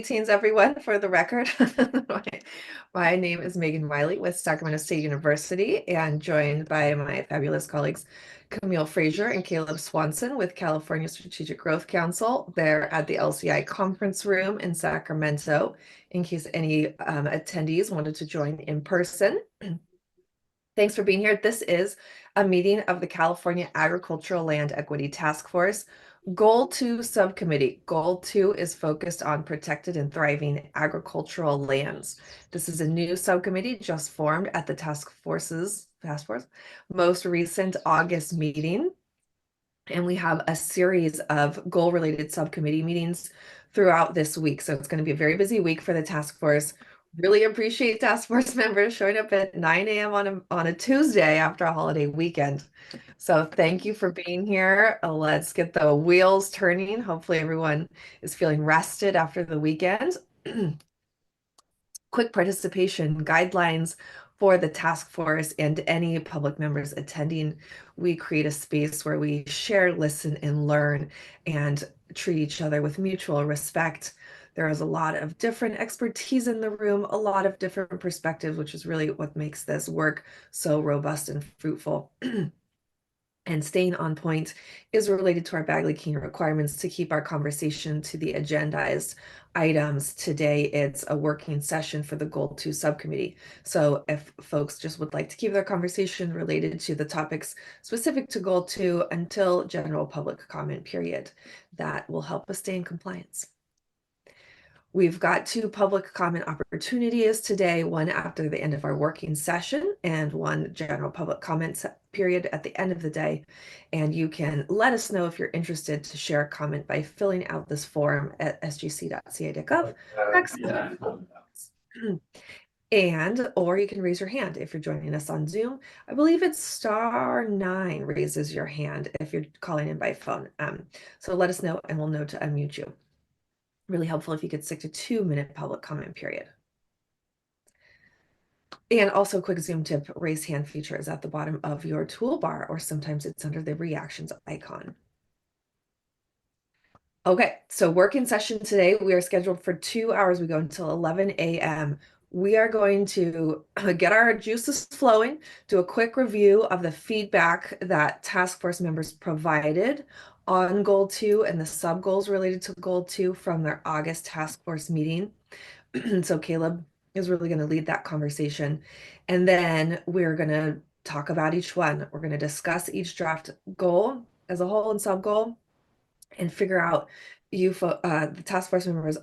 Greetings, everyone. For the record, my name is Megan Wiley with Sacramento State University and joined by my fabulous colleagues Camille Frazier and Caleb Swanson with California Strategic Growth Council. They're at the LCI conference room in Sacramento in case any attendees wanted to join in person. Thanks for being here. This is a meeting of the California Agricultural Land Equity Task Force. Goal 2 Subcommittee. Goal 2 is focused on protected and thriving agricultural lands. This is a new subcommittee just formed at the task force most recent August meeting. And we have a series of goal-related subcommittee meetings throughout this week. So it's going to be a very busy week for the task force. Really appreciate task force members showing up at 9 a.m. on a Tuesday after a holiday weekend. So thank you for being here. Let's get the wheels turning. Hopefully everyone is feeling rested after the weekend. Quick participation guidelines for the task force and any public members attending. We create a space where we share, listen, and learn and treat each other with mutual respect. There is a lot of different expertise in the room, a lot of different perspectives, which is really what makes this work so robust and fruitful. And staying on point is related to our Bagley King requirements to keep our conversation to the agendized items. Today, it's a working session for the Goal 2 subcommittee. So if folks just would like to keep their conversation related to the topics specific to Goal 2 until general public comment period, that will help us stay in compliance. We've got 2 public comment opportunities today, one after the end of our working session and one general public comment period at the end of the day. And you can let us know if you're interested to share a comment by filling out this form at sgc.ca.gov. And or you can raise your hand if you're joining us on Zoom. I believe it's *9 raises your hand if you're calling in by phone. So let us know and we'll know to unmute you. Really helpful if you could stick to 2-minute public comment period. And also quick Zoom tip, raise hand feature is at the bottom of your toolbar, or sometimes it's under the reactions icon. Okay, so working session today, we are scheduled for 2 hours. We go until 11 a.m. We are going to get our juices flowing, do a quick review of the feedback that task force members provided on Goal 2 and the sub goals related to Goal 2 from their August task force meeting. So Caleb is really going to lead that conversation. And then we're going to talk about each one. We're going to discuss each draft goal as a whole and sub goal and figure out the task force members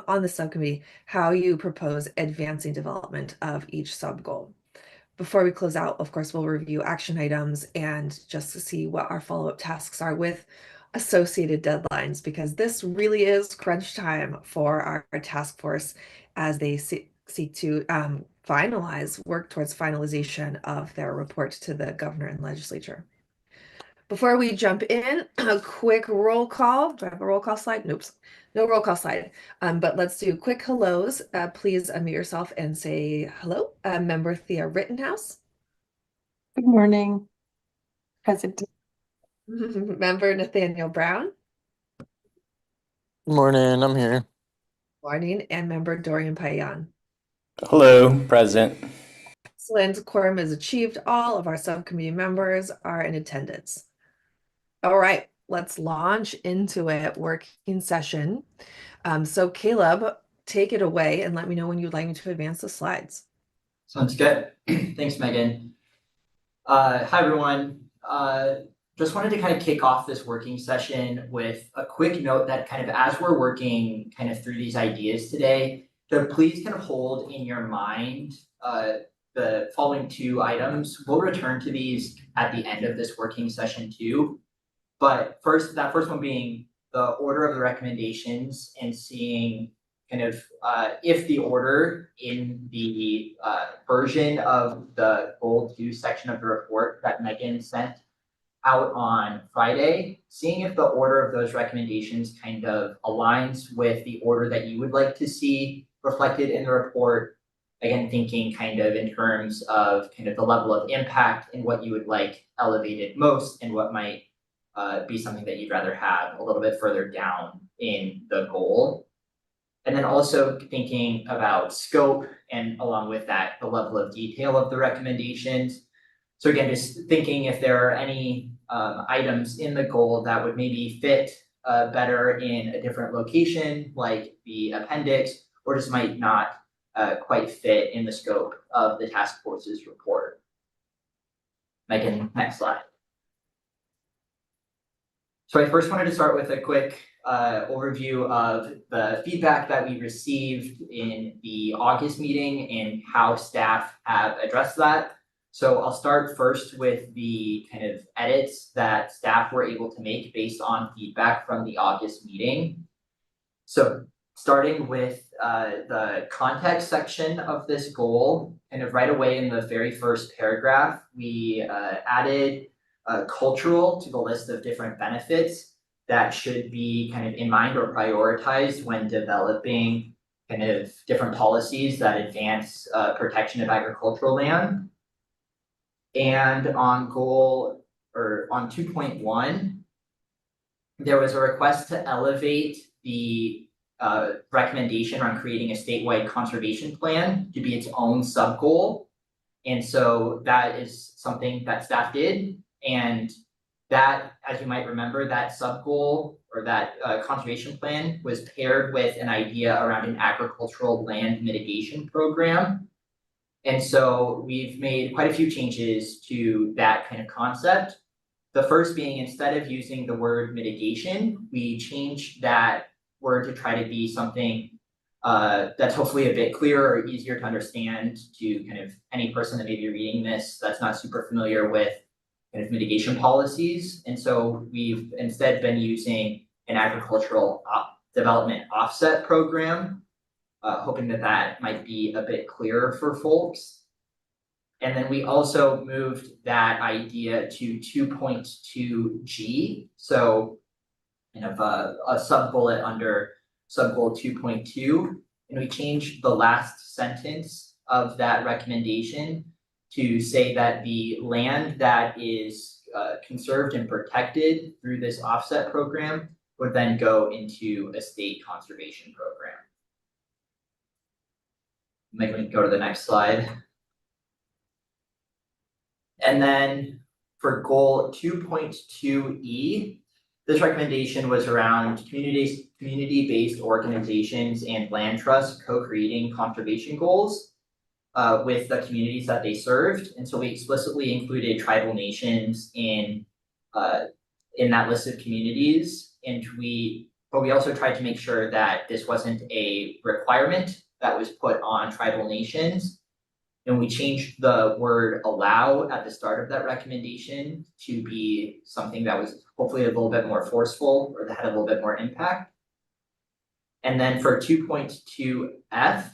on the subcommittee, how you propose advancing development of each sub goal. Before we close out, of course, we'll review action items and just to see what our follow-up tasks are with associated deadlines, because this really is crunch time for our task force as they seek to work towards finalization of their report to the governor and legislature. Before we jump in, a quick roll call. Do I have a roll call slide? Nope, no roll call slide. But let's do quick hellos. Please unmute yourself and say hello. Member Thea Rittenhouse. Good morning, President. Member Nathaniel Brown. Good morning, I'm here. Morning. And member Dorian Payan. Hello, President. Excellent. Quorum is achieved. All of our subcommittee members are in attendance. All right, let's launch into it. Working session. So Caleb, take it away and let me know when you'd like me to advance the slides. Sounds good. Thanks, Megan. Hi, everyone. Just wanted to kind of kick off this working session with a quick note that kind of as we're working kind of through these ideas today, to please kind of hold in your mind the following 2 items. We'll return to these at the end of this working session too. But first, that first one being the order of the recommendations and seeing kind of if the order in the version of the Goal 2 section of the report that Megan sent out on Friday, seeing if the order of those recommendations kind of aligns with the order that you would like to see reflected in the report. Again, thinking kind of in terms of kind of the level of impact and what you would like elevated most and what might be something that you'd rather have a little bit further down in the goal. And then also thinking about scope and along with that, the level of detail of the recommendations. So again, just thinking if there are any items in the goal that would maybe fit better in a different location, like the appendix, or just might not quite fit in the scope of the task force's report. Megan, next slide. So I first wanted to start with a quick overview of the feedback that we received in the August meeting and how staff have addressed that. So I'll start first with the kind of edits that staff were able to make based on feedback from the August meeting. So starting with the context section of this goal, kind of right away in the very first paragraph, we added cultural to the list of different benefits that should be kind of in mind or prioritized when developing kind of different policies that advance protection of agricultural land. And on goal or on 2.1, there was a request to elevate the recommendation on creating a statewide conservation plan to be its own sub-goal. And so that is something that staff did. And that, as you might remember, that sub-goal or that conservation plan was paired with an idea around an agricultural land mitigation program. And so we've made quite a few changes to that kind of concept. The first being, instead of using the word mitigation, we changed that word to try to be something that's hopefully a bit clearer or easier to understand to kind of any person that may be reading this that's not super familiar with kind of mitigation policies. And so we've instead been using an agricultural development offset program, hoping that that might be a bit clearer for folks. And then we also moved that idea to 2.2G. So kind of a sub bullet under sub goal 2.2. And we changed the last sentence of that recommendation to say that the land that is conserved and protected through this offset program would then go into a state conservation program. Maybe we can go to the next slide. And then for goal 2.2E, this recommendation was around community-based organizations and land trusts co-creating conservation goals with the communities that they served. And so we explicitly included tribal nations in that list of communities. But we also tried to make sure that this wasn't a requirement that was put on tribal nations. And we changed the word allow at the start of that recommendation to be something that was hopefully a little bit more forceful or that had a little bit more impact. And then for 2.2F,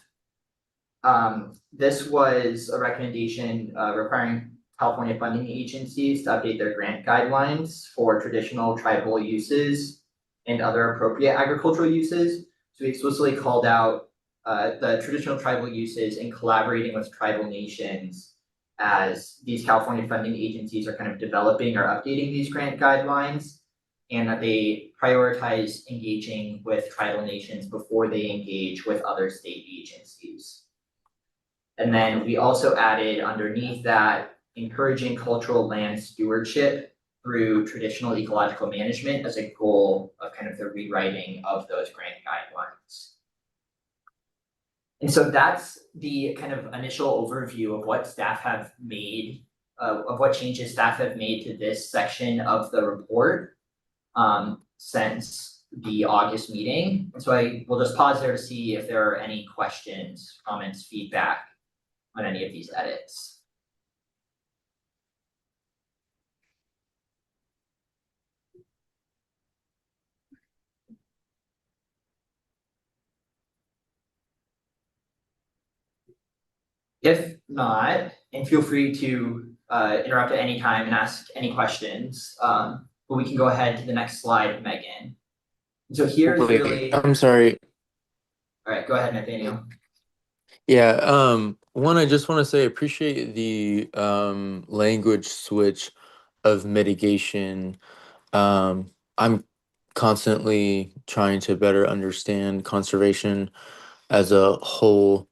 this was a recommendation requiring California funding agencies to update their grant guidelines for traditional tribal uses and other appropriate agricultural uses. So we explicitly called out the traditional tribal uses and collaborating with tribal nations as these California funding agencies are kind of developing or updating these grant guidelines, and that they prioritize engaging with tribal nations before they engage with other state agencies. And then we also added underneath that, encouraging cultural land stewardship through traditional ecological management as a goal of kind of the rewriting of those grant guidelines. And so that's the kind of initial overview of what staff have made, of what changes staff have made to this section of the report since the August meeting. And so I will just pause there to see if there are any questions, comments, feedback on any of these edits. If not, and feel free to interrupt at any time and ask any questions, but we can go ahead to the next slide, Megan. So here's really. I'm sorry. All right, go ahead, Nathaniel. Yeah, one, I just want to say appreciate the language switch of mitigation. I'm constantly trying to better understand conservation as a whole.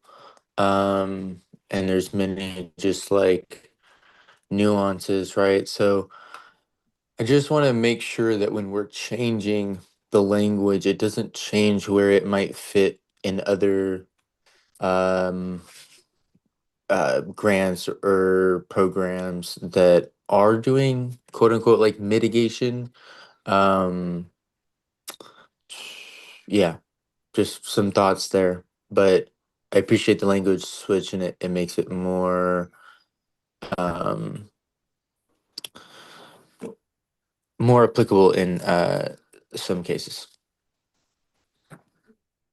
And there's many just like nuances, right? So I just want to make sure that when we're changing the language, it doesn't change where it might fit in other um, grants or programs that are doing quote unquote like mitigation. Um, yeah, just some thoughts there. But I appreciate the language switch, and it makes it um, more applicable in some cases.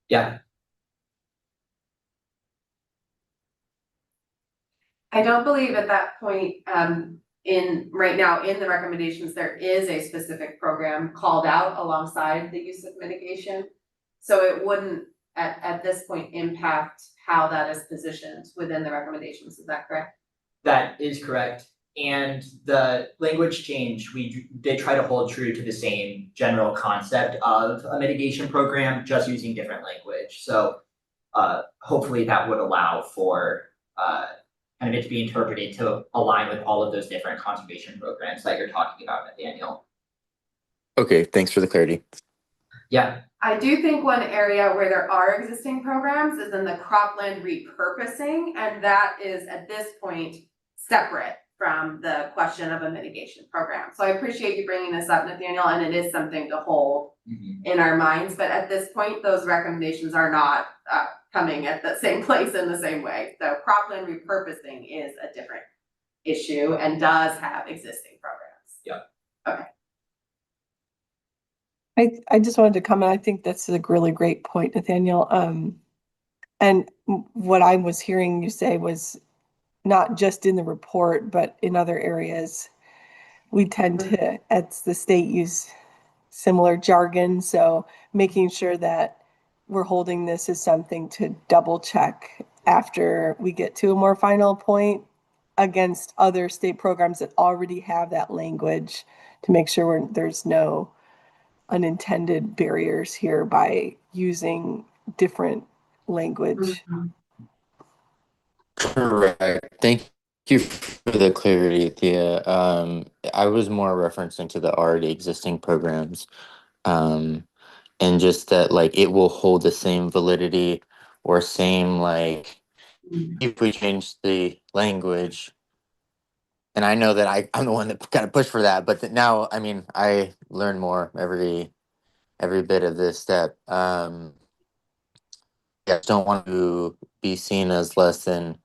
Yeah, I don't believe at that point, right now in the recommendations, there is a specific program called out alongside the use of mitigation. So it wouldn't at this point impact how that is positioned within the recommendations, is that correct? that is correct. And the language change, we did try to hold true to the same general concept of a mitigation program, just using different language. So hopefully that would allow for kind of it to be interpreted to align with all of those different conservation programs that you're talking about, Nathaniel. Okay, thanks for the clarity. Yeah, I do think one area where there are existing programs is in the cropland repurposing, and that is at this point separate from the question of a mitigation program. So I appreciate you bringing this up, Nathaniel, and it is something to hold in our minds, but at this point, those recommendations are not coming at the same place in the same way. So cropland repurposing is a different issue and does have existing programs. Yeah. Okay. I just wanted to comment. I think that's a really great point, Nathaniel. And what I was hearing you say was not just in the report, but in other areas, we tend to, at the state, use similar jargon. So making sure that we're holding this as something to double check after we get to a more final point against other state programs that already have that language, to make sure there's no unintended barriers here by using different language. Correct. Thank you for the clarity, Thea. I was more referencing to the already existing programs, and just that like it will hold the same validity or same like if we change the language. And I know that I'm the one that kind of pushed for that, but now I mean I learn more every bit of this step. Yeah, don't want to be seen as less than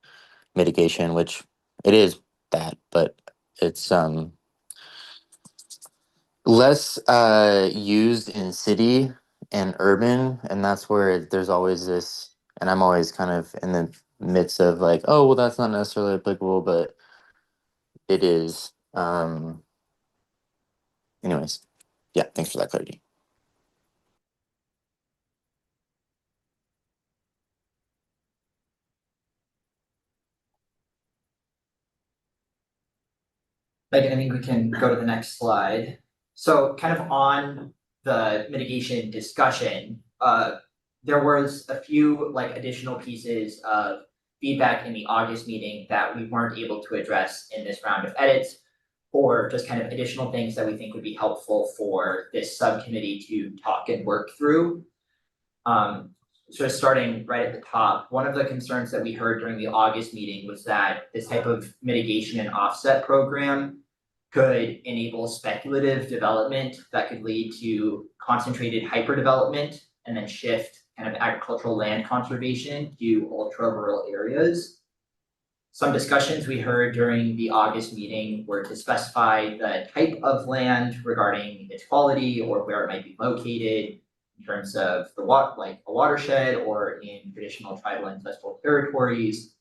mitigation, which it is that, but it's less used in city and urban, and that's where there's always this, and I'm always kind of in the midst of like, oh well, that's not necessarily applicable, but it is. Anyways, yeah, thanks for that clarity. like I think we can go to the next slide. So kind of on the mitigation discussion, there was a few like additional pieces of feedback in the August meeting that we weren't able to address in this round of edits, or just kind of additional things that we think would be helpful for this subcommittee to talk and work through. So starting right at the top, one of the concerns that we heard during the August meeting was that this type of mitigation and offset program could enable speculative development that could lead to concentrated hyperdevelopment and then shift kind of agricultural land conservation to ultra rural areas. Some discussions we heard during the August meeting were to specify the type of land regarding its quality or where it might be located in terms of the like a watershed or in traditional tribal ancestral territories.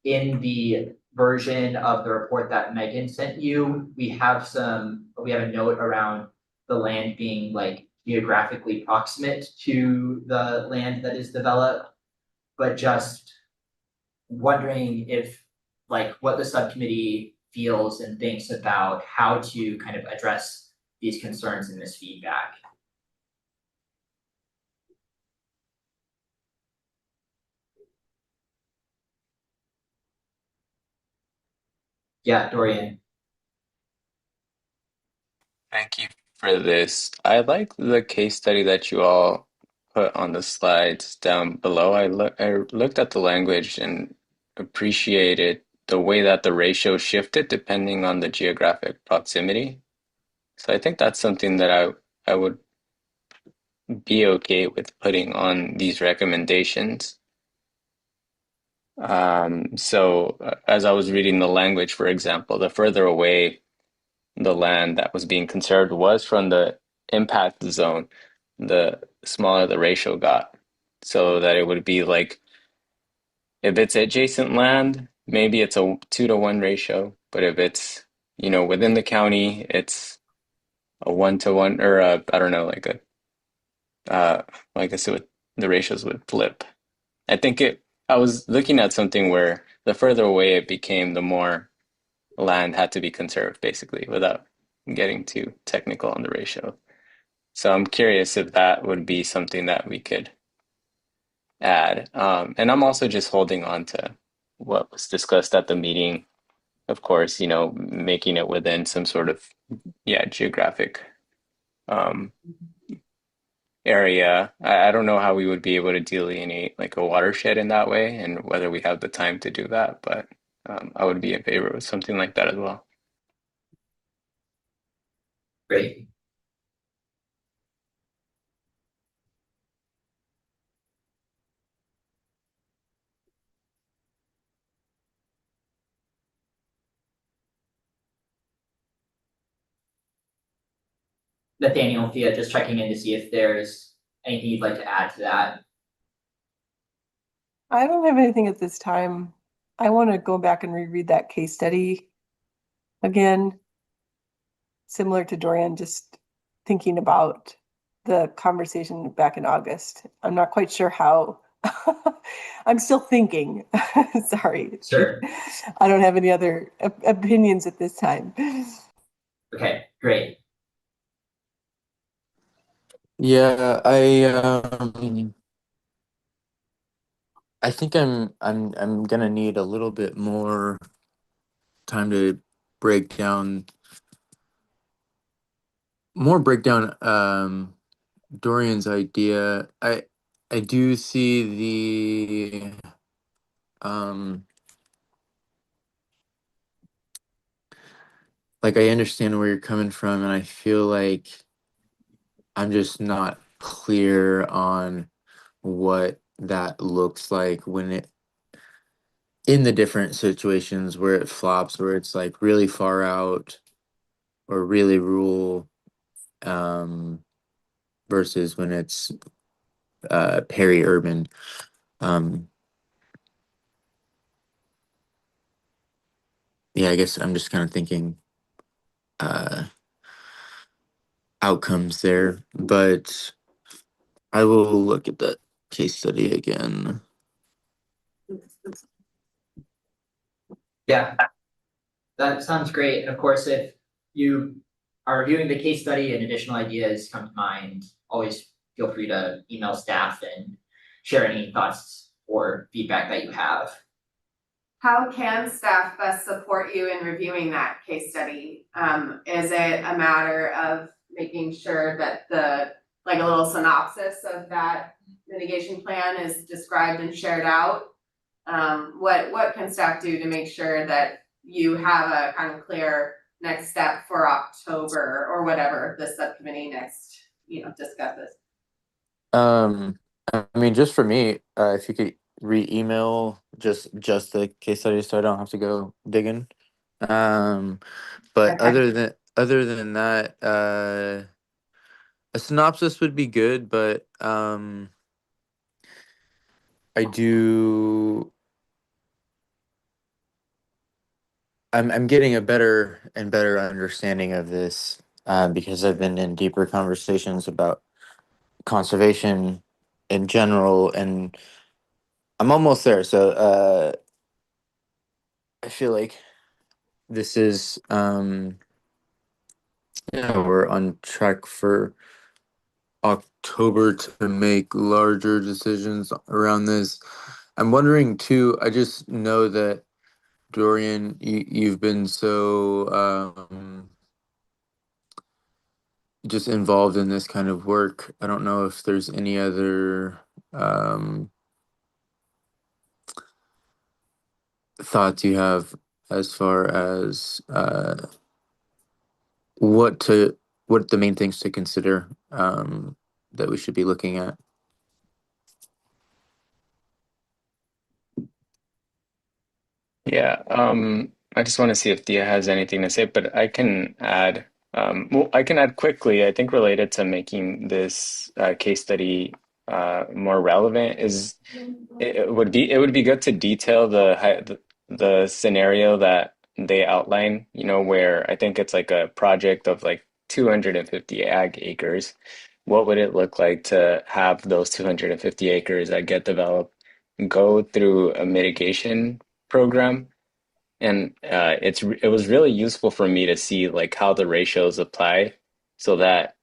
In the version of the report that Megan sent you, we have a note around the land being like geographically proximate to the land that is developed, but just wondering if like what the subcommittee feels and thinks about how to kind of address these concerns in this feedback. Yeah, Dorian. Thank you for this. I like the case study that you all put on the slides down below. I looked at the language and appreciated the way that the ratio shifted depending on the geographic proximity. So I think that's something that I would be okay with putting on these recommendations. As I was reading the language, for example, the further away the land that was being conserved was from the impact zone, the smaller the ratio got. So that it would be like if it's adjacent land, maybe it's a 2-to-1 ratio, but if it's, within the county, it's a 1-to-1 or I don't know, like I guess the ratios would flip. I think I was looking at something where the further away it became, the more land had to be conserved, basically, without getting too technical on the ratio. So I'm curious if that would be something that we could add. And I'm also just holding on to what was discussed at the meeting. Of course, making it within some sort of, geographic um, area. I don't know how we would be able to delineate like a watershed in that way and whether we have the time to do that, but I would be in favor of something like that as well. Great. Nathaniel, Thea, just checking in to see if there's anything you'd like to add to that. I don't have anything at this time. I want to go back and reread that case study again, similar to Dorian, just thinking about the conversation back in August. I'm not quite sure how. I'm still thinking. Sorry. Sure. I don't have any other opinions at this time. Okay, great. Yeah, I think I'm gonna need a little bit more time to break down breakdown Dorian's idea. I do see the like I understand where you're coming from, and I feel like I'm just not clear on what that looks like when it in the different situations where it flops, where it's like really far out or really rural, um, versus when it's peri-urban. Um, yeah, I guess I'm just kind of thinking uh, outcomes there, but I will look at that case study again. Yeah, that sounds great. And of course, if you are reviewing the case study and additional ideas come to mind, always feel free to email staff and share any thoughts or feedback that you have. How can staff best support you in reviewing that case study? Is it a matter of making sure that like a little synopsis of that mitigation plan is described and shared out? What can staff do to make sure that you have a kind of clear next step for October or whatever the subcommittee next, discusses? I mean, just for me, if you could re-email just the case study so I don't have to go digging. But Okay. other than that, a synopsis would be good, but I do I'm getting a better and better understanding of this because I've been in deeper conversations about conservation in general, and I'm almost there. So I feel like this is yeah, we're on track for October to make larger decisions around this. I'm wondering too, I just know that Dorian, you've been so just involved in this kind of work. I don't know if there's any other um, thoughts you have as far as what to what the main things to consider that we should be looking at. Yeah, I just want to see if Dia has anything to say, but I can add, well, I can add quickly, I think related to making this case study more relevant is it would be good to detail the scenario that they outline, you know, where I think it's like a project of like 250 ag acres. What would it look like to have those 250 acres that get developed go through a mitigation program? And it was really useful for me to see like how the ratios apply so that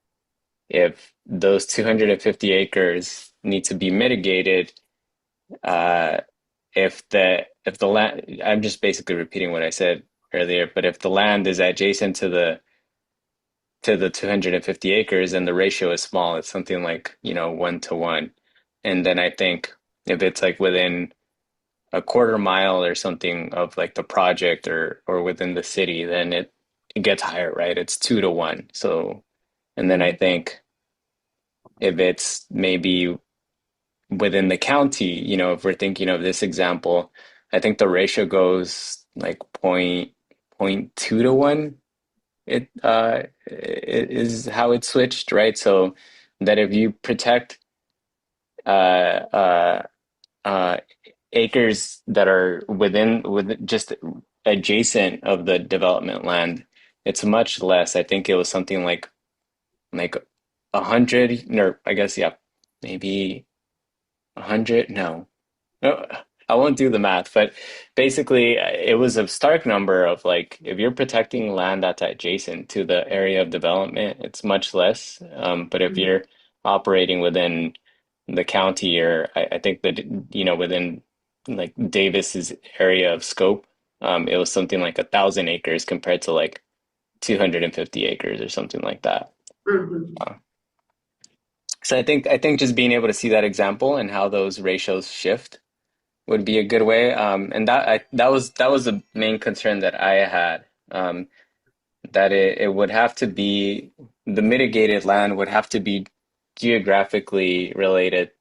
if those 250 acres need to be mitigated, uh, if the land, I'm just basically repeating what I said earlier, but if the land is adjacent to the 250 acres and the ratio is small, it's something like, you know, 1 to 1. And then I think if it's like within a quarter mile or something of like the project or within the city, then it gets higher, right? It's 2 to 1. So, and then I think if it's maybe within the county, you know, if we're thinking of this example, I think the ratio goes like point 2 to 1. It is how it switched, right? So that if you protect uh uh uh acres that are within just adjacent of the development land, it's much less. I think it was something like 100, or I guess yeah, maybe 100. No, I won't do the math, but basically, it was a stark number of like if you're protecting land that's adjacent to the area of development, it's much less. But if you're operating within the county, or I think that you know within like Davis's area of scope, it was something like 1,000 acres compared to like 250 acres or something like that. Mhm. Uh, so I think just being able to see that example and how those ratios shift would be a good way. And that was the main concern that I had. That it would have to be the mitigated land would have to be geographically related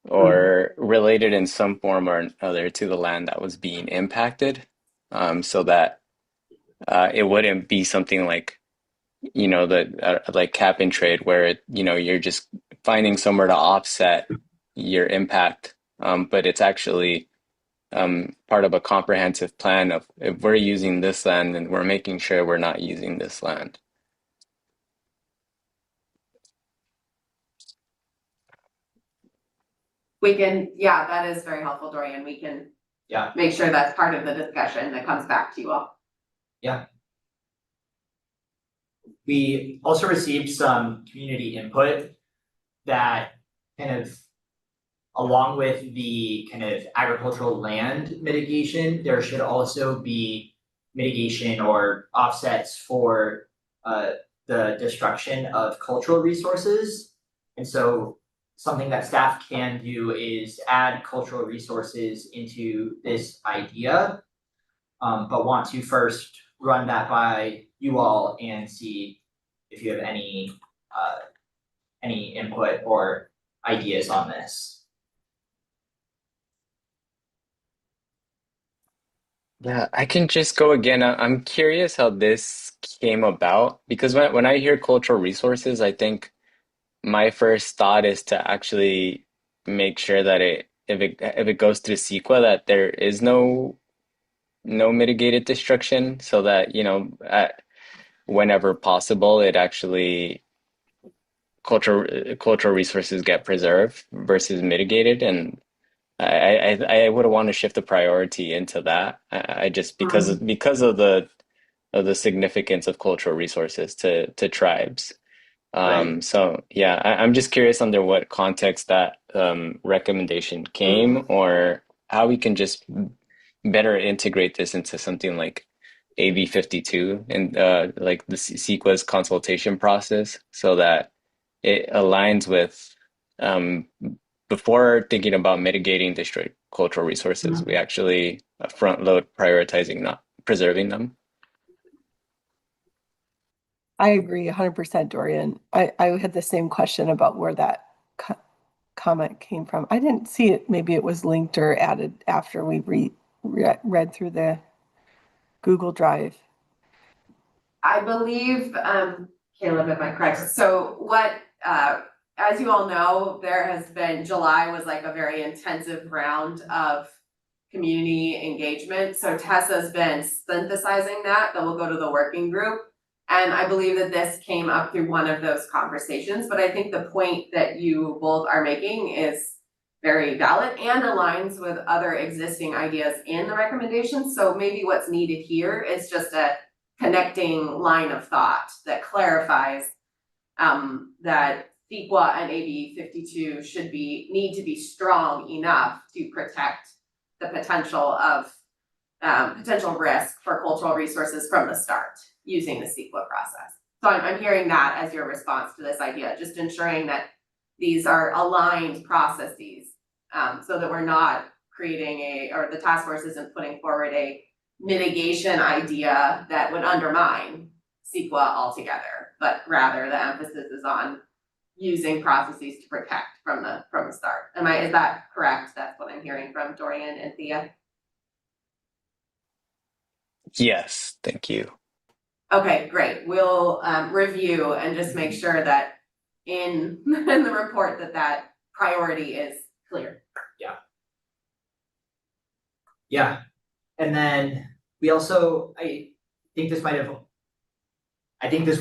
Mhm. or related in some form or another to the land that was being impacted, so that it wouldn't be something like you know the like cap and trade where you know you're just finding somewhere to offset your impact, but it's actually part of a comprehensive plan of if we're using this land and we're making sure we're not using this land. We can, yeah, that is very helpful, Dorian. We can Yeah, make sure that's part of the discussion that comes back to you all. yeah. We also received some community input that kind of, along with the kind of agricultural land mitigation, there should also be mitigation or offsets for uh, the destruction of cultural resources. And so something that staff can do is add cultural resources into this idea, but want to first run that by you all and see if you have any input or ideas on this. Yeah, I can just go again. I'm curious how this came about because when I hear cultural resources, I think my first thought is to actually make sure that if it goes through CEQA that there is no mitigated destruction so that you know whenever possible it actually cultural resources get preserved versus mitigated, and I would want to shift the priority into that. I just because of the significance of cultural resources to tribes. Right. So yeah, I'm just curious under what context that recommendation came, or how we can just better integrate this into something like AB 52 and like the CEQA's consultation process so that it aligns with before thinking about mitigating destroyed cultural resources, we actually front load prioritizing, not preserving them. I agree 100%, Dorian. I had the same question about where that comment came from. I didn't see it. Maybe it was linked or added after we read through the Google Drive. I believe, Caleb, am I correct? So what, as you all know, there has been, July was like a very intensive round of community engagement. So Tessa's been synthesizing that will go to the working group. And I believe that this came up through one of those conversations, but I think the point that you both are making is very valid and aligns with other existing ideas in the recommendations. So maybe what's needed here is just a connecting line of thought that clarifies that CEQA and AB 52 need to be strong enough to protect the potential of potential risk for cultural resources from the start using the CEQA process. So I'm hearing that as your response to this idea, just ensuring that these are aligned processes so that we're not creating or the task force isn't putting forward a mitigation idea that would undermine CEQA altogether, but rather the emphasis is on using processes to protect from the start. Is that correct? That's what I'm hearing from Dorian and Thea. Yes, thank you. Okay, great. We'll review and just make sure that in the report that priority is clear. Yeah. And then we also, I think this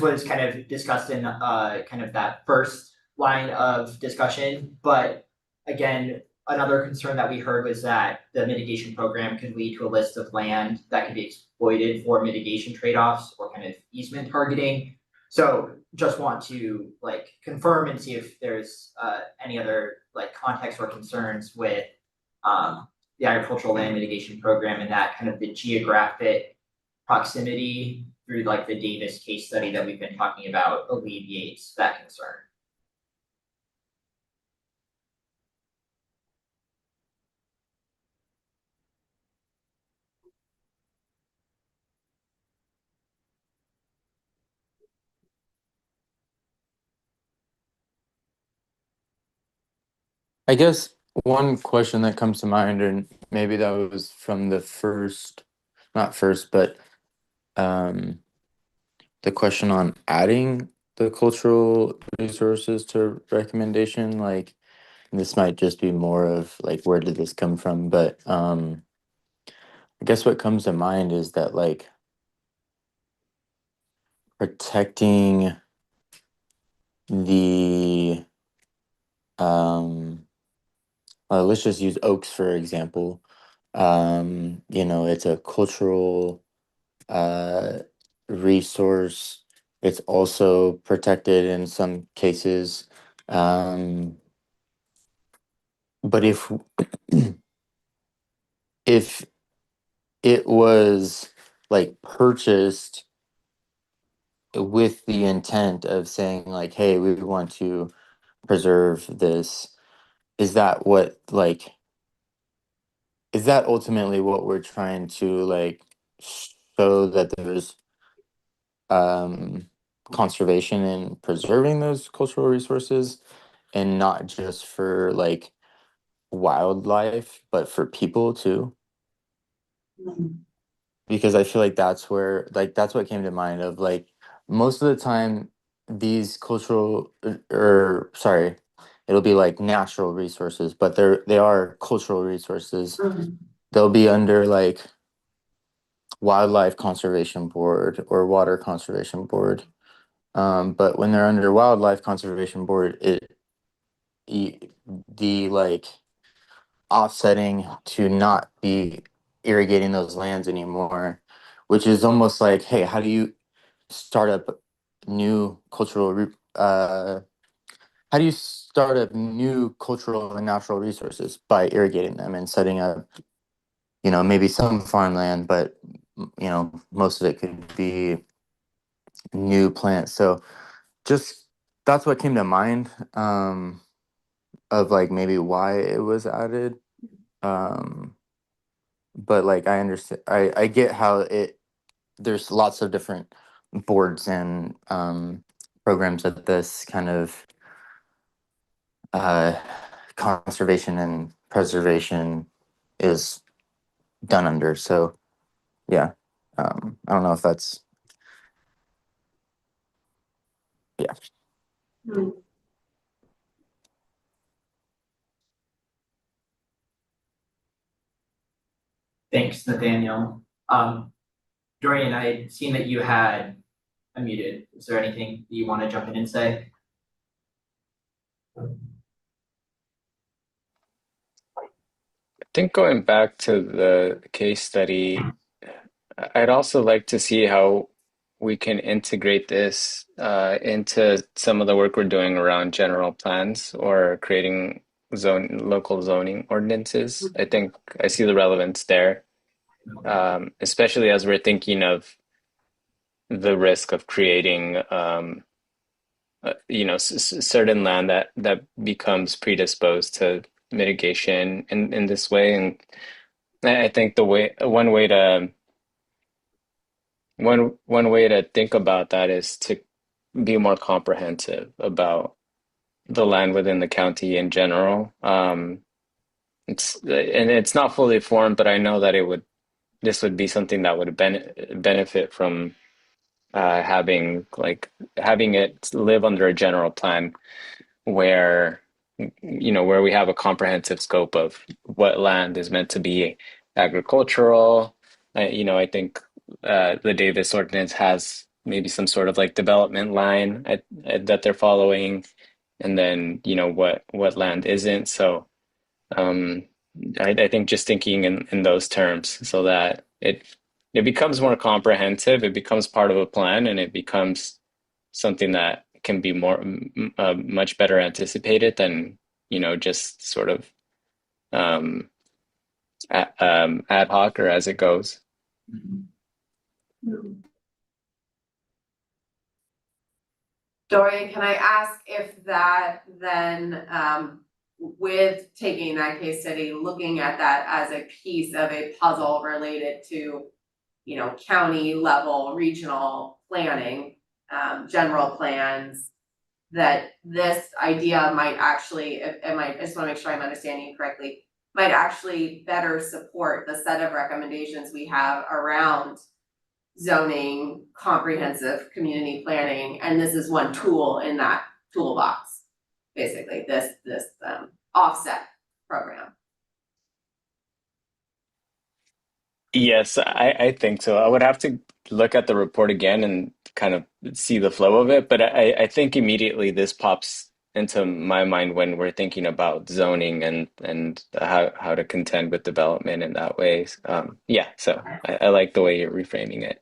was kind of discussed in kind of that first line of discussion, but again, another concern that we heard was that the mitigation program could lead to a list of land that could be exploited for mitigation trade-offs or kind of easement targeting. So just want to like confirm and see if there's any other like context or concerns with the agricultural land mitigation program and that kind of the geographic proximity through like the Davis case study that we've been talking about alleviates that concern. I guess one question that comes to mind, and maybe that was from the first, not first, but the question on adding the cultural resources to recommendation, like this might just be more of like where did this come from, but I guess what comes to mind is that like protecting the let's just use oaks for example. It's a cultural resource. It's also protected in some cases. But if it was like purchased with the intent of saying like, hey, we want to preserve this, is that ultimately what we're trying to like show that there's conservation and preserving those cultural resources and not just for like wildlife but for people too? Because I feel like that's what came to mind of like most of the time these cultural or sorry, it'll be like natural resources, but they are cultural resources. They'll be under like wildlife conservation board or water conservation board. But when they're under wildlife conservation board, the like offsetting to not be irrigating those lands anymore, which is almost like, hey, how do you start up new how do you start up new cultural and natural resources by irrigating them and setting up maybe some farmland, but most of it could be new plants. So just that's what came to mind, of like maybe why it was added. Um, but like I understand, I get how there's lots of different boards and programs that this kind of uh, conservation and preservation is done under. So yeah, I don't know if that's yeah. Thanks, Nathaniel. Dorian, I'd seen that you had unmuted. Is there anything you want to jump in and say? I think going back to the case study, I'd also like to see how we can integrate this into some of the work we're doing around general plans or creating local zoning ordinances. I think I see the relevance there, especially as we're thinking of the risk of creating certain land that becomes predisposed to mitigation in this way. And I think one way to think about that is to be more comprehensive about the land within the county in general. It's not fully formed, but I know that this would be something that would benefit from having it live under a general plan where where we have a comprehensive scope of what land is meant to be agricultural. I think the Davis ordinance has maybe some sort of like development line that they're following, and then what land isn't. So um, I think just thinking in those terms so that it becomes more comprehensive, it becomes part of a plan, and it becomes something that can be much better anticipated than just sort of ad hoc or as it goes. Dorian, can I ask if that then, with taking that case study, looking at that as a piece of a puzzle related to, county level, regional planning, general plans, that this idea might actually, I just wanna make sure I'm understanding you correctly, might actually better support the set of recommendations we have around zoning, comprehensive community planning, and this is one tool in that toolbox. Basically, this offset program. Yes, I think so. I would have to look at the report again and kind of see the flow of it, but I think immediately this pops into my mind when we're thinking about zoning and how to contend with development in that way. Yeah, so I like the way you're reframing it.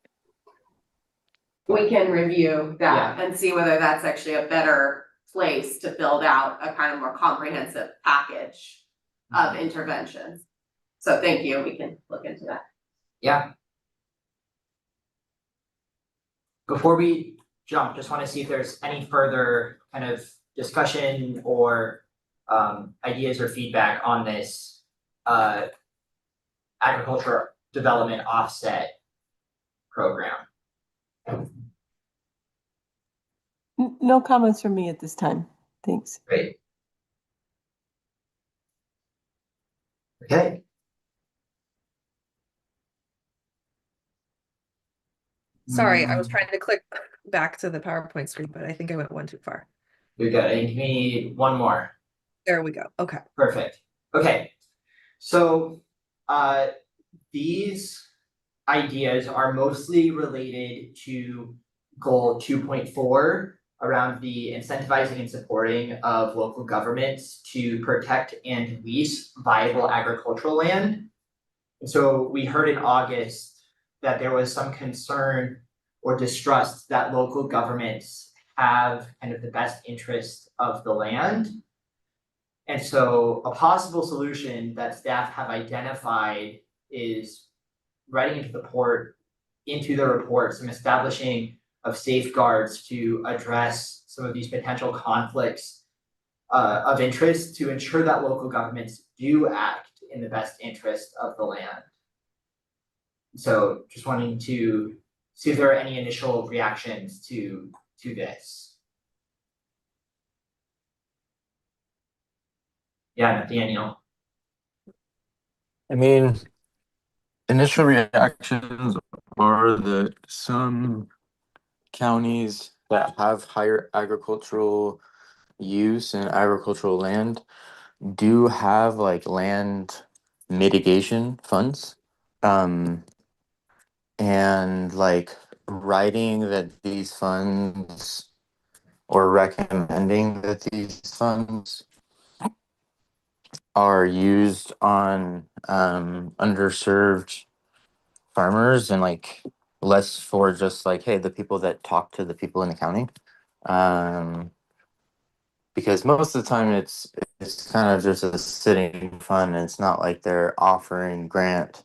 We can review that and see whether that's actually a better place to build out a kind of more comprehensive package of interventions. So thank you, we can look into that. Yeah. Before we jump, just want to see if there's any further kind of discussion or ideas or feedback on this agriculture development offset program. No comments from me at this time. Thanks. Great. Okay. Sorry, I was trying to click back to the PowerPoint screen, but I think I went one too far. You're good. And give me one more. There we go. Okay. Perfect. Okay. So these ideas are mostly related to goal 2.4 around the incentivizing and supporting of local governments to protect and lease viable agricultural land. And so we heard in August that there was some concern or distrust that local governments have kind of the best interest of the land. And so a possible solution that staff have identified is writing into the report some establishing of safeguards to address some of these potential conflicts of interest to ensure that local governments do act in the best interest of the land. So just wanting to see if there are any initial reactions to this. Yeah, Nathaniel. I mean, initial reactions are that some counties that have higher agricultural use and agricultural land do have like land mitigation funds. And like writing that these funds or recommending that these funds are used on underserved farmers and like less for just like, hey, the people that talk to the people in the county. Because most of the time it's kind of just a sitting fund and it's not like they're offering grant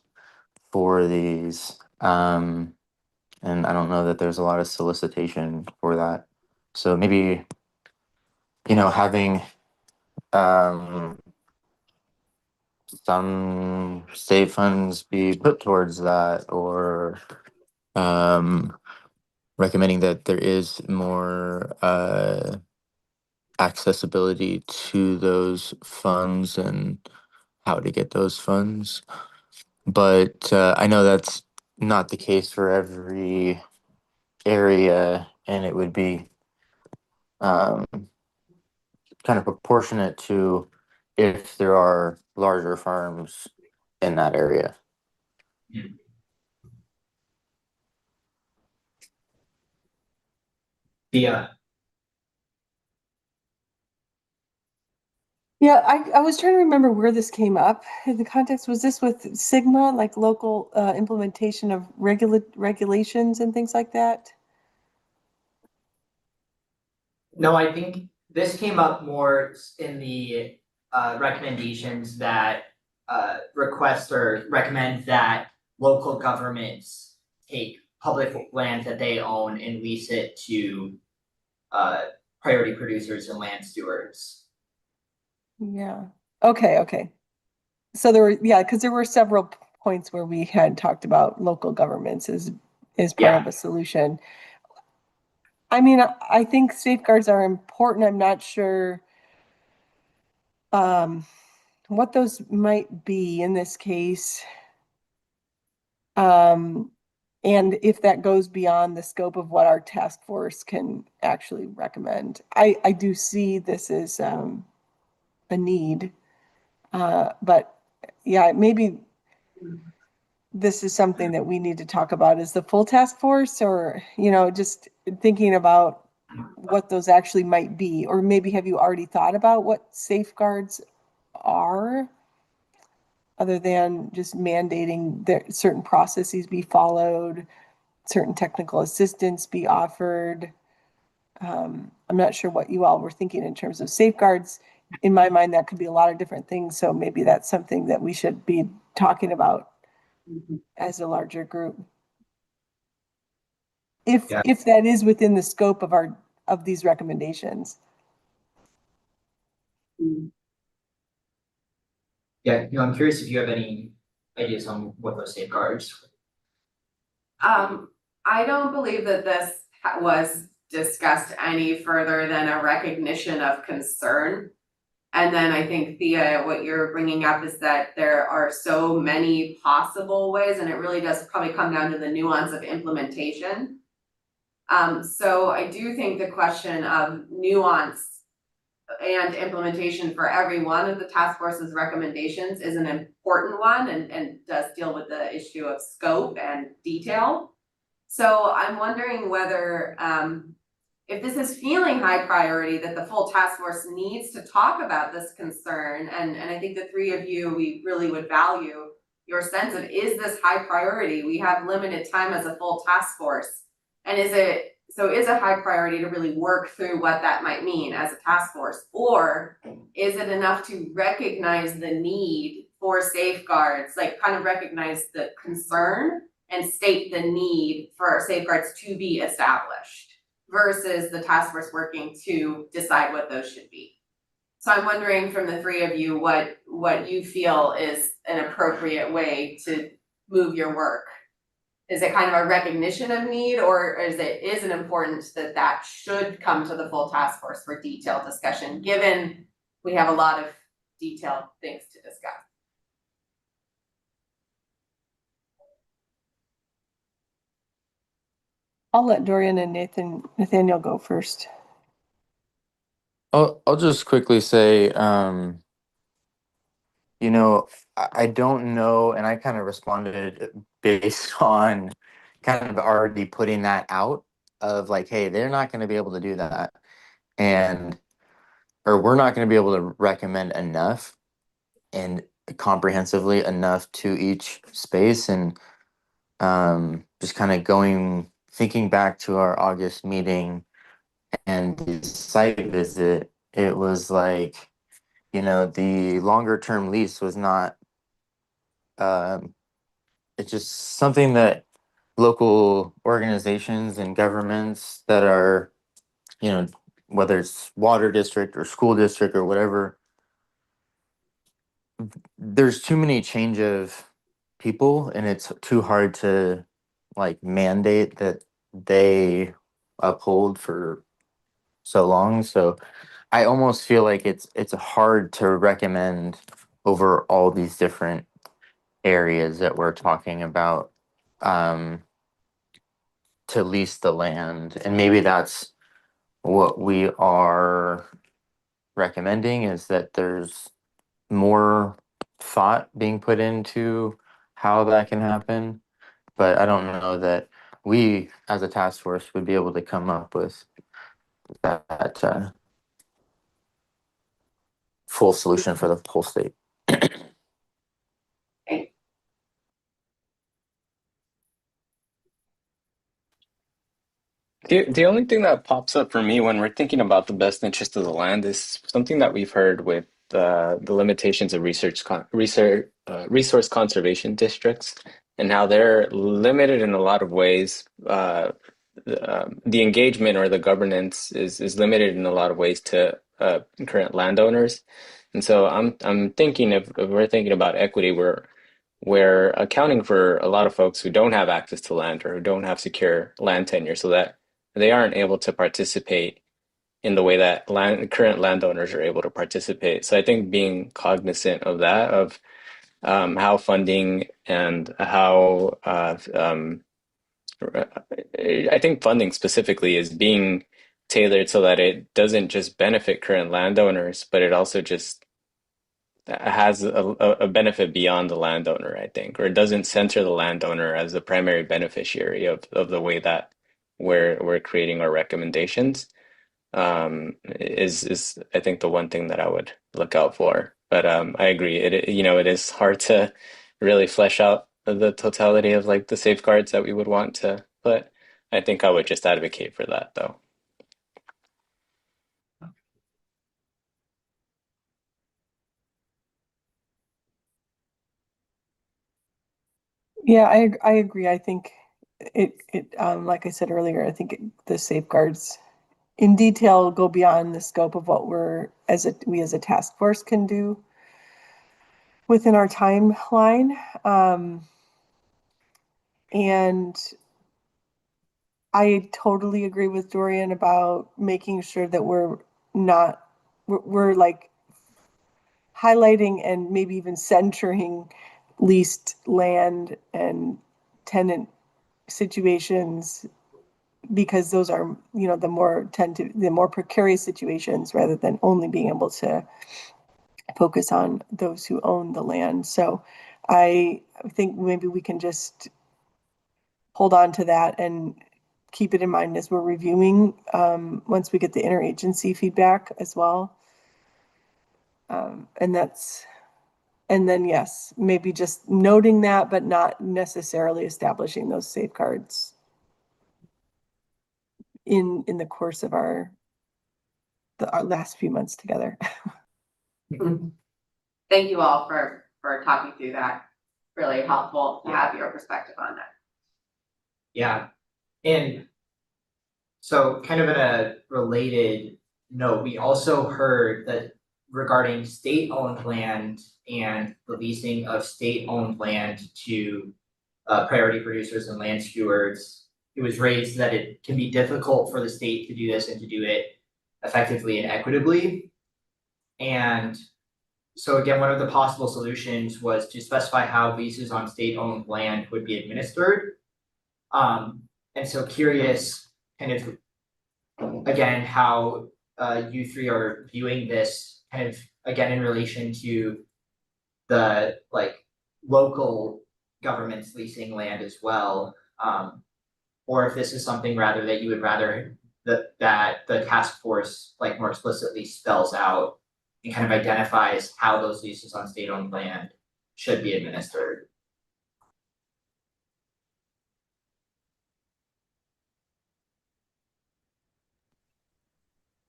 for these. And I don't know that there's a lot of solicitation for that. So maybe, having some state funds be put towards that, or recommending that there is more accessibility to those funds and how to get those funds. But I know that's not the case for every area, and it would be kind of proportionate to if there are larger farms in that area. Yeah. Yeah, I was trying to remember where this came up in the context. Was this with Sigma, like local implementation of regulations and things like that? No, I think this came up more in the recommendations that request or recommend that local governments take public land that they own and lease it to priority producers and land stewards. Yeah. Okay. So there were, because there were several points where we had talked about local governments as part of a solution. I mean, I think safeguards are important. I'm not sure what those might be in this case. And if that goes beyond the scope of what our task force can actually recommend. I do see this as a need. But yeah, maybe this is something that we need to talk about as the full task force, or, just thinking about what those actually might be. Or maybe have you already thought about what safeguards are, other than just mandating that certain processes be followed, certain technical assistance be offered? I'm not sure what you all were thinking in terms of safeguards. In my mind, that could be a lot of different things. So maybe that's something that we should be talking about as a larger group. If that is within the scope of these recommendations. Yeah, I'm curious if you have any ideas on what those safeguards. I don't believe that this was discussed any further than a recognition of concern. And then I think, Thea, what you're bringing up is that there are so many possible ways, and it really does probably come down to the nuance of implementation. So I do think the question of nuance and implementation for every one of the task force's recommendations is an important one, and does deal with the issue of scope and detail. So I'm wondering whether if this is feeling high priority, that the full task force needs to talk about this concern. And I think the three of you, we really would value your sense of, is this high priority? We have limited time as a full task force. And is it a high priority to really work through what that might mean as a task force? Or is it enough to recognize the need for safeguards, like kind of recognize the concern and state the need for safeguards to be established versus the task force working to decide what those should be. So I'm wondering from the three of you, what you feel is an appropriate way to move your work. Is it kind of a recognition of need, or is it important that that should come to the full task force for detailed discussion, given we have a lot of detailed things to discuss? I'll let Dorian and Nathaniel go first. I'll just quickly say, you know, I don't know, and I kind of responded based on kind of already putting that out of like, hey, they're not going to be able to do that, and or we're not going to be able to recommend enough and comprehensively enough to each space, and just kind of thinking back to our August meeting and the site visit, it was like, you know, the longer term lease was not, it's just something that local organizations and governments that are, you know, whether it's water district or school district or whatever, there's too many change of people and it's too hard to like mandate that they uphold for so long. So I almost feel like it's hard to recommend over all these different areas that we're talking about, um, to lease the land. And maybe that's what we are recommending, is that there's more thought being put into how that can happen. But I don't know that we as a task force would be able to come up with that full solution for the whole state. The only thing that pops up for me when we're thinking about the best interest of the land is something that we've heard with the limitations of resource conservation districts and how they're limited in a lot of ways. The engagement or the governance is limited in a lot of ways to current landowners, and so I'm thinking if we're thinking about equity, we're accounting for a lot of folks who don't have access to land or who don't have secure land tenure, so that they aren't able to participate in the way that current landowners are able to participate. So I think being cognizant of that, of how funding and how I think funding specifically is being tailored so that it doesn't just benefit current landowners, but it also just has a benefit beyond the landowner, I think, or it doesn't center the landowner as the primary beneficiary of the way that we're creating our recommendations. Is I think the one thing that I would look out for. But I agree. It is hard to really flesh out the totality of like the safeguards that we would want to put. I think I would just advocate for that though. Yeah, I agree. I think like I said earlier, I think the safeguards in detail go beyond the scope of what we as a task force can do within our timeline. And I totally agree with Dorian about making sure that we're like highlighting and maybe even centering leased land and tenant situations, because those are, the more precarious situations, rather than only being able to focus on those who own the land. So I think maybe we can just hold on to that and keep it in mind as we're reviewing, once we get the interagency feedback as well. And then, yes, maybe just noting that, but not necessarily establishing those safeguards in the course of our last few months together. Thank you all for for talking through that. Really helpful to have your perspective on that. Yeah, and so kind of in a related note, we also heard that regarding state-owned land and the leasing of state-owned land to priority producers and land stewards, it was raised that it can be difficult for the state to do this and to do it effectively and equitably. And so again, one of the possible solutions was to specify how leases on state-owned land would be administered. And so curious kind of again how you three are viewing this kind of again in relation to the like local governments leasing land as well, or if this is something rather that you would rather that the task force like more explicitly spells out and kind of identifies how those leases on state-owned land should be administered.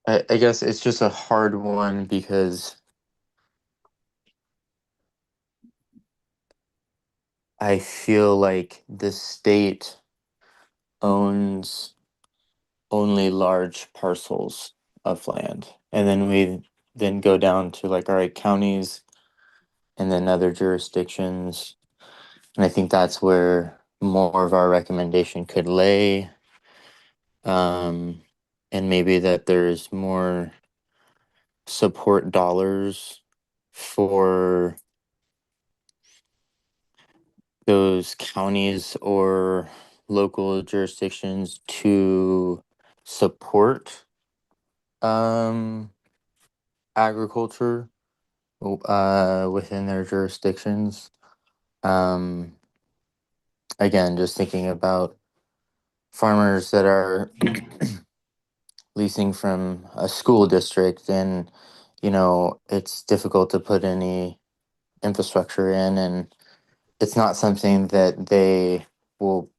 I guess it's just a hard one because I feel like the state owns only large parcels of land. And then we then go down to like, all right, counties and then other jurisdictions. And I think that's where more of our recommendation could lay. And maybe that there's more support dollars for those counties or local jurisdictions to support agriculture within their jurisdictions. Again, just thinking about farmers that are leasing from a school district, and it's difficult to put any infrastructure in, and it's not something that they will.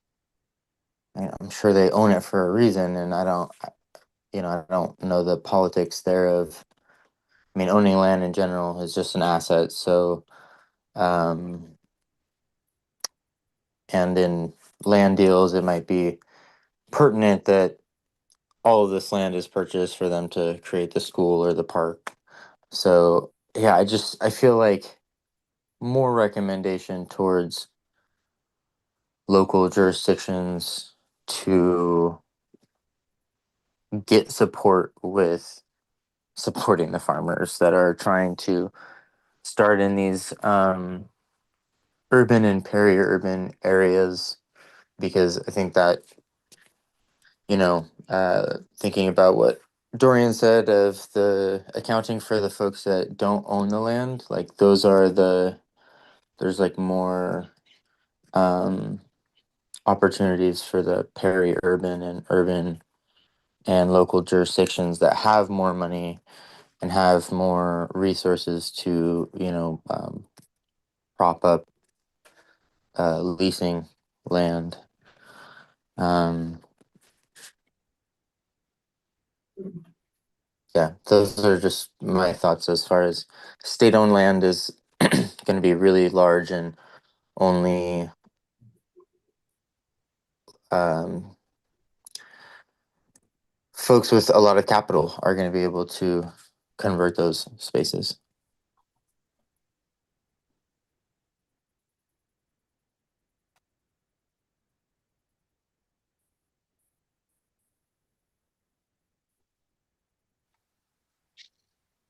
I'm sure they own it for a reason, and I don't know the politics thereof. I mean, owning land in general is just an asset. So, and in land deals, it might be pertinent that all of this land is purchased for them to create the school or the park. So, yeah, I feel like more recommendation towards local jurisdictions to get support with supporting the farmers that are trying to start in these urban and peri-urban areas, because I think that thinking about what Dorian said of the accounting for the folks that don't own the land, like there's like more opportunities for the peri-urban and urban and local jurisdictions that have more money and have more resources to prop up leasing land. Yeah, those are just my thoughts as far as state-owned land is going to be really large, and only folks with a lot of capital are going to be able to convert those spaces.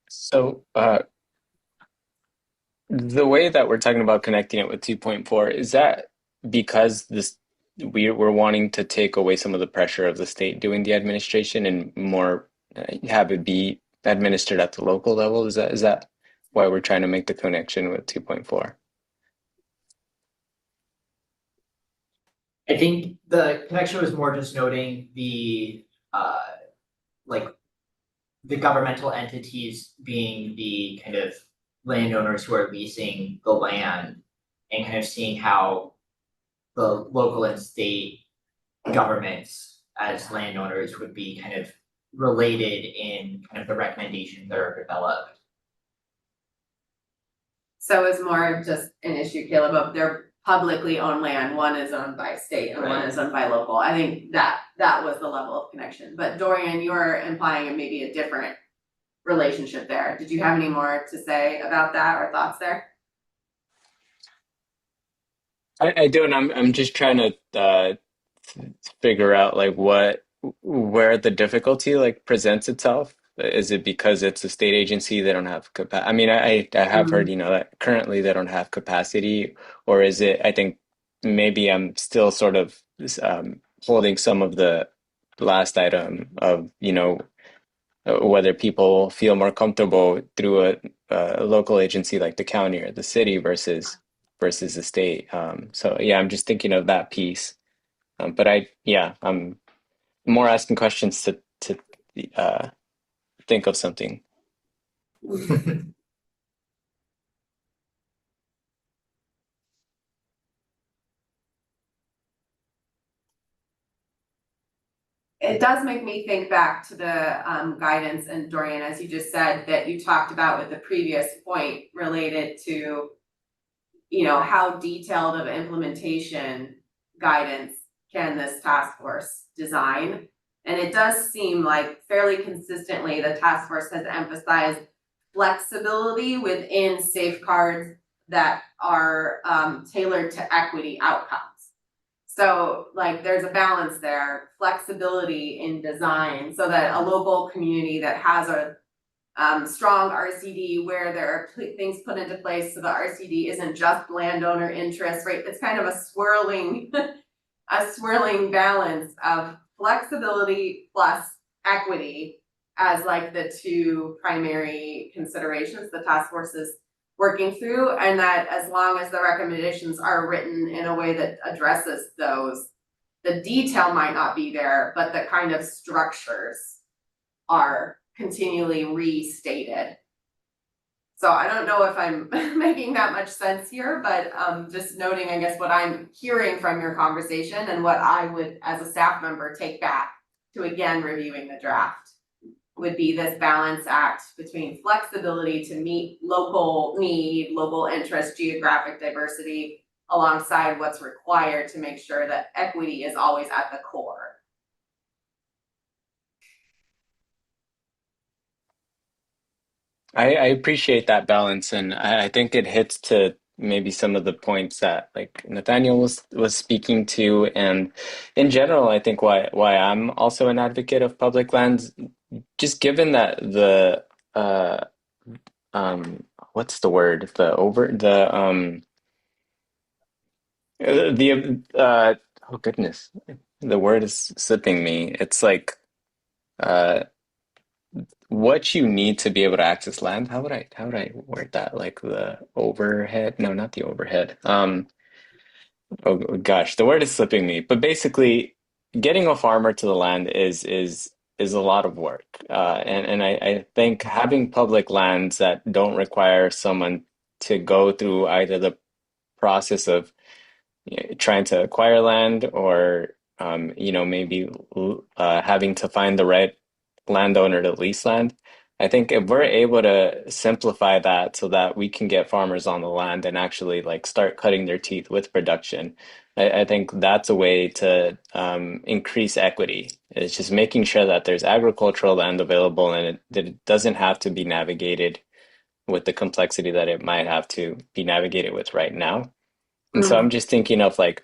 So the way that we're talking about connecting it with 2.4, is that because we're wanting to take away some of the pressure of the state doing the administration and more have it be administered at the local level? Is that why we're trying to make the connection with 2.4? I think the connection was more just noting the like the governmental entities being the kind of landowners who are leasing the land, and kind of seeing how the local and state governments as landowners would be kind of related in kind of the recommendations that are developed. So it's more of just an issue, Caleb, of their publicly owned land, one is owned by state and one Right. is owned by local. I think that was the level of connection, but Dorian, you're implying maybe a different relationship there. Did you have any more to say about that or thoughts there? I do, and I'm just trying to figure out like where the difficulty like presents itself. Is it because it's a state agency, they don't have capacity? I mean, I have heard, you know, that currently they don't have capacity, or is it, I think maybe I'm still sort of holding some of the last item of, you know, whether people feel more comfortable through a local agency like the county or the city versus the state. So yeah, I'm just thinking of that piece. But I'm more asking questions to uh, think of something. It does make me think back to the guidance, and Dorian, as you just said, that you talked about with the previous point related to, you know, how detailed of implementation guidance can this task force design? And it does seem like fairly consistently the task force has emphasized flexibility within safeguards that are tailored to equity outcomes. So like there's a balance there, flexibility in design so that a local community that has a strong RCD where there are things put into place so the RCD isn't just landowner interest, right? It's kind of a swirling, a swirling balance of flexibility plus equity as like the two primary considerations the task force is working through, and that as long as the recommendations are written in a way that addresses those, the detail might not be there, but the kind of structures are continually restated. So I don't know if I'm making that much sense here, but just noting, I guess, what I'm hearing from your conversation and what I would, as a staff member, take back to again reviewing the draft would be this balance act between flexibility to meet local need, local interest, geographic diversity, alongside what's required to make sure that equity is always at the core. I appreciate that balance, and I think it hits to maybe some of the points that like Nathaniel was speaking to, and in general, I think why I'm also an advocate of public lands, just given that the uh um what's the word, the oh goodness, the word is slipping me. It's like uh what you need to be able to access land. How would I word that? Like the overhead? No, not the overhead. Oh gosh, the word is slipping me. But basically, getting a farmer to the land is a lot of work. And I think having public lands that don't require someone to go through either the process of trying to acquire land or you know, maybe having to find the right landowner to lease land. I think if we're able to simplify that so that we can get farmers on the land and actually like start cutting their teeth with production, I think that's a way to increase equity. It's just making sure that there's agricultural land available and that it doesn't have to be navigated with the complexity that it might have to be navigated with right now. And so I'm just thinking of like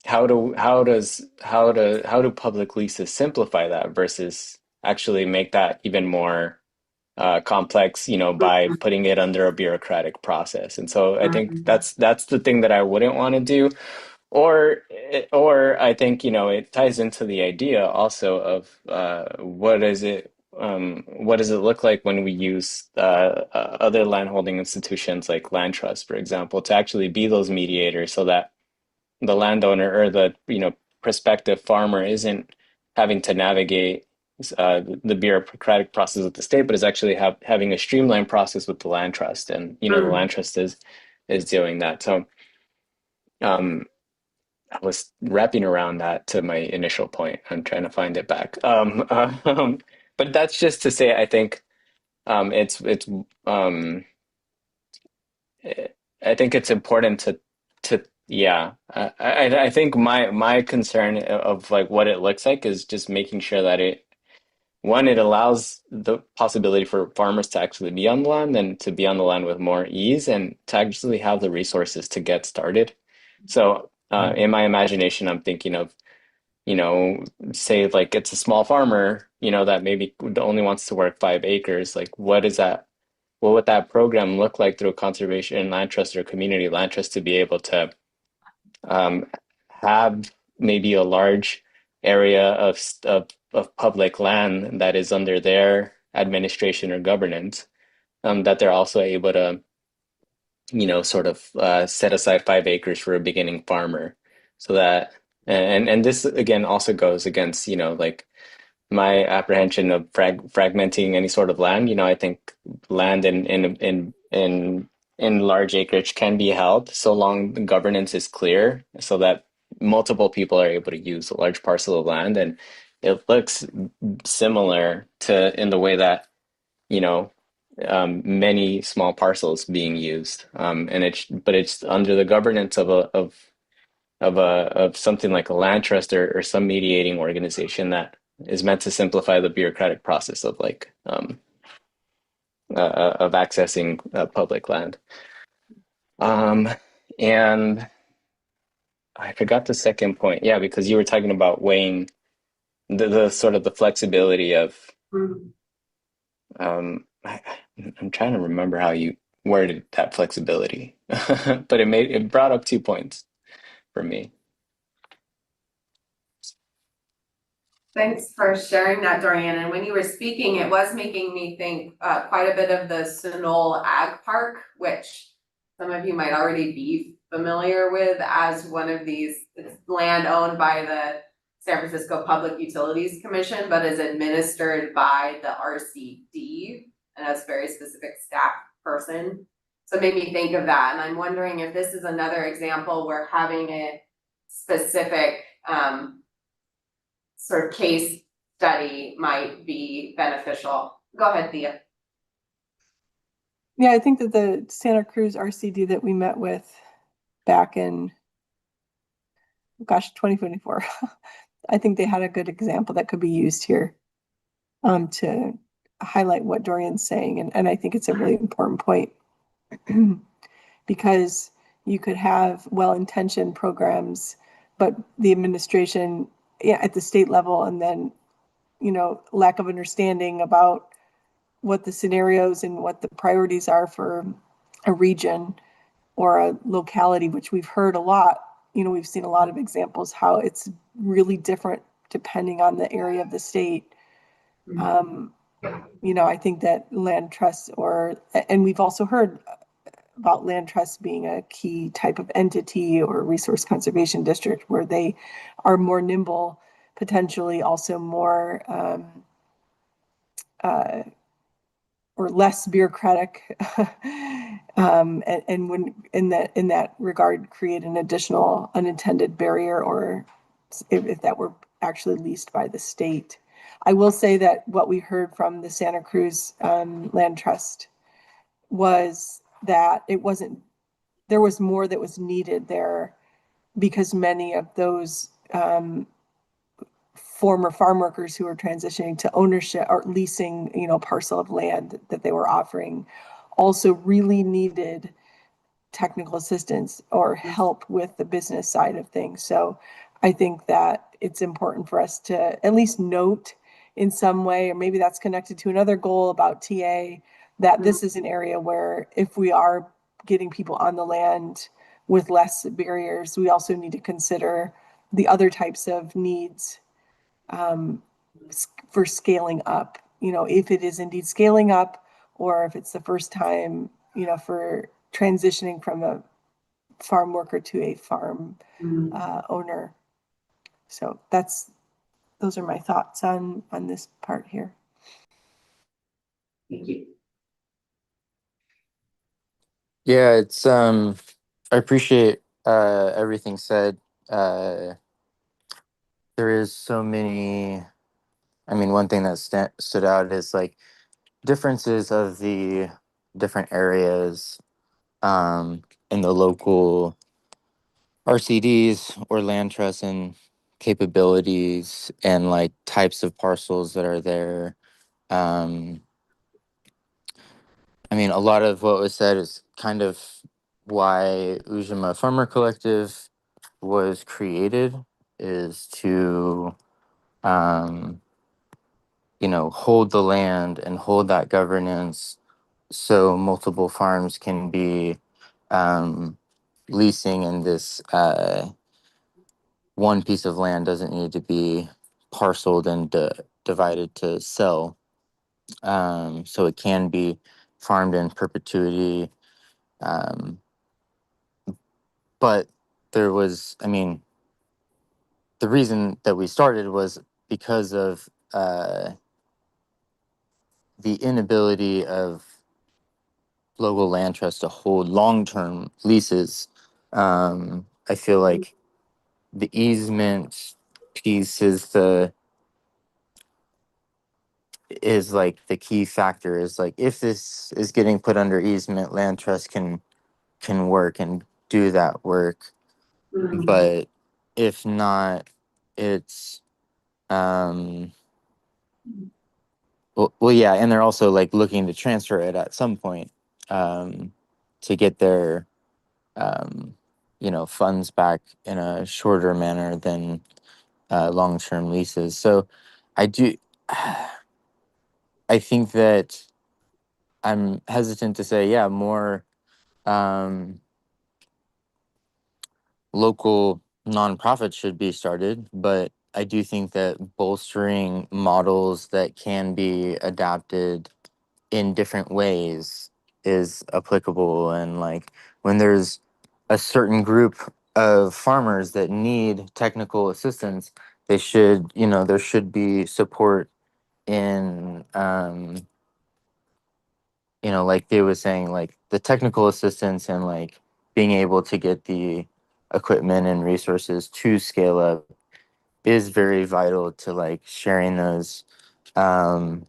how do public leases simplify that versus actually make that even more complex, you know, by putting it under a bureaucratic process. And so I think that's the thing that I wouldn't want to do. Or I think, you know, it ties into the idea also of what does it look like when we use other landholding institutions like land trusts, for example, to actually be those mediators so that the landowner or the, you know, prospective farmer isn't having to navigate the bureaucratic process with the state, but is actually having a streamlined process with the land trust, and you know the land trust is doing that. So um, I was wrapping around that to my initial point. I'm trying to find it back. But that's just to say, I think it's I think it's important to yeah. I think my concern of like what it looks like is just making sure that it allows the possibility for farmers to actually be on the land and to be on the land with more ease and to actually have the resources to get started. So in my imagination, I'm thinking of, say like it's a small farmer, that maybe only wants to work 5 acres. Like what would that program look like through a conservation land trust or community land trust to be able to um, have maybe a large area of public land that is under their administration or governance, that they're also able to, sort of set aside 5 acres for a beginning farmer, so that and this again also goes against, like my apprehension of fragmenting any sort of land. I think land in large acreage can be held so long the governance is clear, so that multiple people are able to use a large parcel of land, and it looks similar to in the way that you know many small parcels being used, and it's under the governance of something like a land trust or some mediating organization that is meant to simplify the bureaucratic process of like of accessing public land. Um, and I forgot the second point. Yeah, because you were talking about weighing the sort of the flexibility of I, I'm trying to remember how you worded that flexibility, but it brought up 2 points for me. Thanks for sharing that, Dorian. And when you were speaking, it was making me think quite a bit of the Sunol Ag Park, which some of you might already be familiar with as one of these land owned by the San Francisco Public Utilities Commission, but is administered by the RCD and has a very specific staff person. So it made me think of that. And I'm wondering if this is another example where having a specific sort of case study might be beneficial. Go ahead, Thea. Yeah, I think that the Santa Cruz RCD that we met with back in, 2024, I think they had a good example that could be used here to highlight what Dorian's saying. And I think it's a really important point because you could have well-intentioned programs, but the administration at the state level, and then, lack of understanding about what the scenarios and what the priorities are for a region or a locality, which we've heard a lot. We've seen a lot of examples how it's really different depending on the area of the state. I think that land trusts and we've also heard about land trusts being a key type of entity or resource conservation district where they are more nimble, potentially also more or less bureaucratic, and when in that regard create an additional unintended barrier, or if that were actually leased by the state. I will say that what we heard from the Santa Cruz Land Trust was that there was more that was needed there because many of those former farm workers who were transitioning to ownership or leasing, parcel of land that they were offering also really needed technical assistance or help with the business side of things. So I think that it's important for us to at least note in some way, or maybe that's connected to another goal about TA, that this is an area where if we are getting people on the land with less barriers, we also need to consider the other types of needs for scaling up, if it is indeed scaling up, or if it's the first time, for transitioning from a farm worker to a farm owner. So those are my thoughts on this part here. Thank you. Yeah, it's I appreciate everything said. There is so many. I mean, one thing that stood out is like differences of the different areas in the local RCDs or land trusts and capabilities and like types of parcels that are there. I mean, a lot of what was said is kind of why Ujima Farmer Collective was created, is to, hold the land and hold that governance so multiple farms can be leasing, and this one piece of land doesn't need to be parceled and divided to sell. So it can be farmed in perpetuity. But there was, I mean, the reason that we started was because of the inability of local land trusts to hold long-term leases. I feel like the easement piece is like the key factor. Is like, if this is getting put under easement, land trust can work and do that work. But if not, it's well, yeah, and they're also like looking to transfer it at some point to get their funds back in a shorter manner than long-term leases. So I do, I think that I'm hesitant to say, yeah, more local nonprofits should be started, but I do think that bolstering models that can be adapted in different ways is applicable. And like, when there's a certain group of farmers that need technical assistance, there should be support in like they were saying, like the technical assistance and like being able to get the equipment and resources to scale up is very vital to like sharing those farms.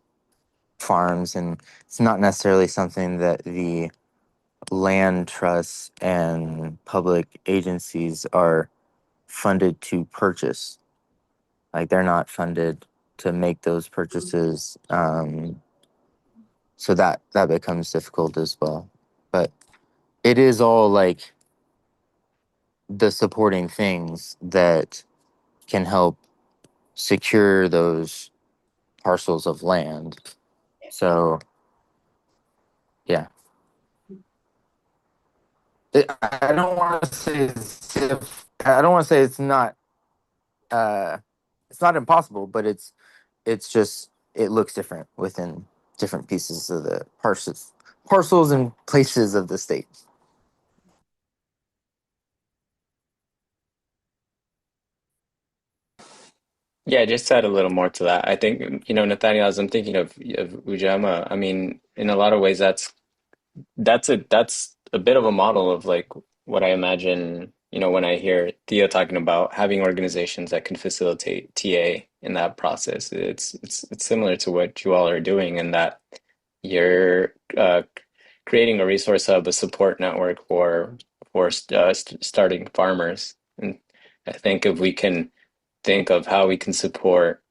And it's not necessarily something that the land trusts and public agencies are funded to purchase. Like, they're not funded to make those purchases. So that becomes difficult as well. But it is all like the supporting things that can help secure those parcels of land. So yeah. I don't want to say I don't want to say uh it's not impossible, but it's just, it looks different within different pieces of the parcels and places of the state. Yeah, just to add a little more to that. I think, Nathaniel, as I'm thinking of Ujama, I mean, in a lot of ways, that's a bit of a model of like what I imagine, when I hear Theo talking about having organizations that can facilitate TA in that process. It's similar to what you all are doing, in that you're creating a resource hub, a support network for starting farmers. And I think if we can think of how we can support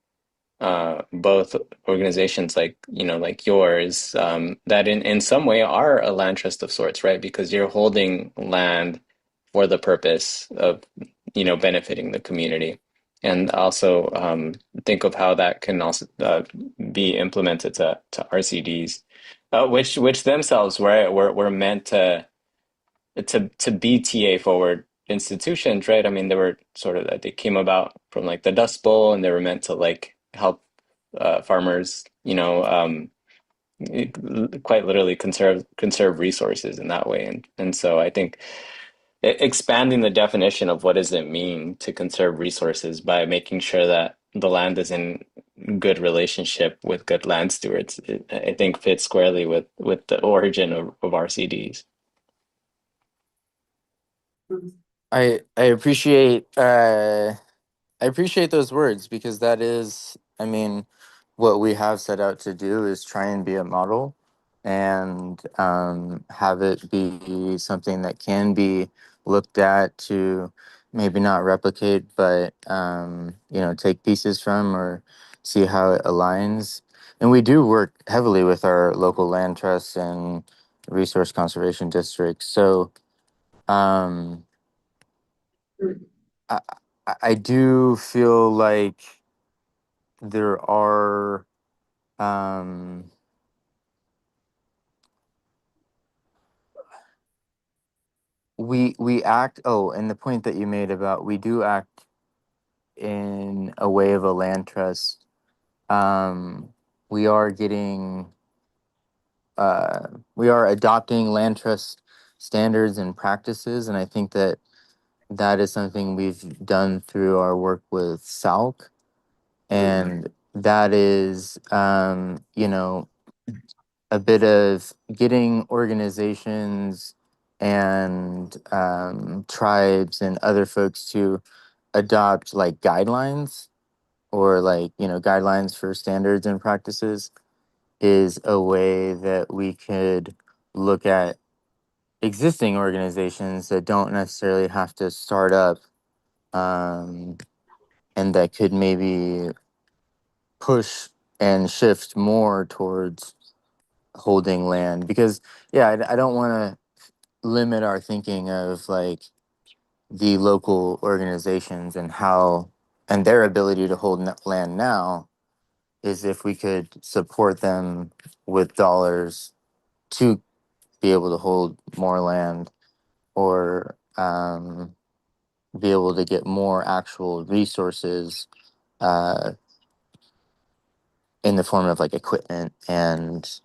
both organizations like like yours, that in some way are a land trust of sorts, right? Because you're holding land for the purpose of benefiting the community. And also think of how that can also be implemented to RCDs, which themselves were meant to be TA forward institutions, right? I mean, they were sort of, they came about from like the Dust Bowl, and they were meant to like help farmers, quite literally conserve resources in that way. And so I think expanding the definition of what does it mean to conserve resources by making sure that the land is in good relationship with good land stewards, I think fits squarely with the origin of RCDs. I appreciate those words, because that is, I mean, what we have set out to do is try and be a model. and have it be something that can be looked at to maybe not replicate, but take pieces from or see how it aligns. And we do work heavily with our local land trusts and resource conservation districts. So I, I do feel like there are we act, and the point that you made about we do act in a way of a land trust. We are getting we are adopting land trust standards and practices, and I think that that is something we've done through our work with SALC, and that is a bit of getting organizations and tribes and other folks to adopt like guidelines or guidelines for standards and practices is a way that we could look at existing organizations that don't necessarily have to start up, and that could maybe push and shift more towards holding land. Because I don't want to limit our thinking of like the local organizations and how and their ability to hold land now is if we could support them with dollars to be able to hold more land, or be able to get more actual resources uh, in the form of like equipment and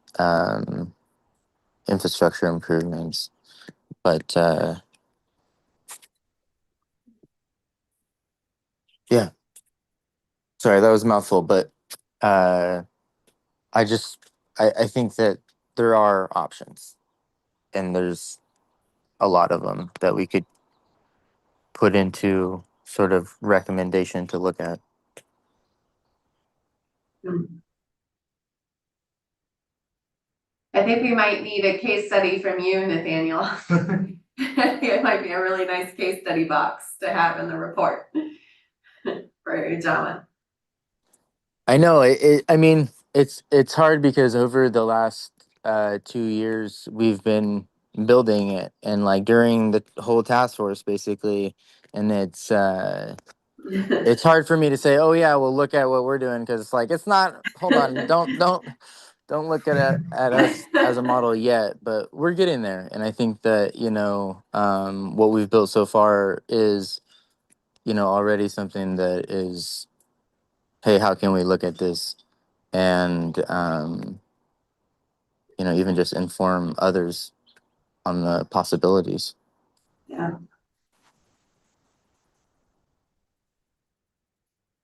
infrastructure improvements. But yeah, sorry, that was a mouthful. But uh, I just I think that there are options, and there's a lot of them that we could put into sort of recommendation to look at. I think we might need a case study from you, Nathaniel. It might be a really nice case study box to have in the report for your gentleman. I know I mean, it's hard because over the last 2 years we've been building it, and like during the whole task force basically, and it's hard for me to say, oh yeah, well look at what we're doing, because it's like it's not. Hold on, don't look at us as a model yet, but we're getting there, and I think that what we've built so far is already something that is, hey, how can we look at this and even just inform others on the possibilities. Yeah.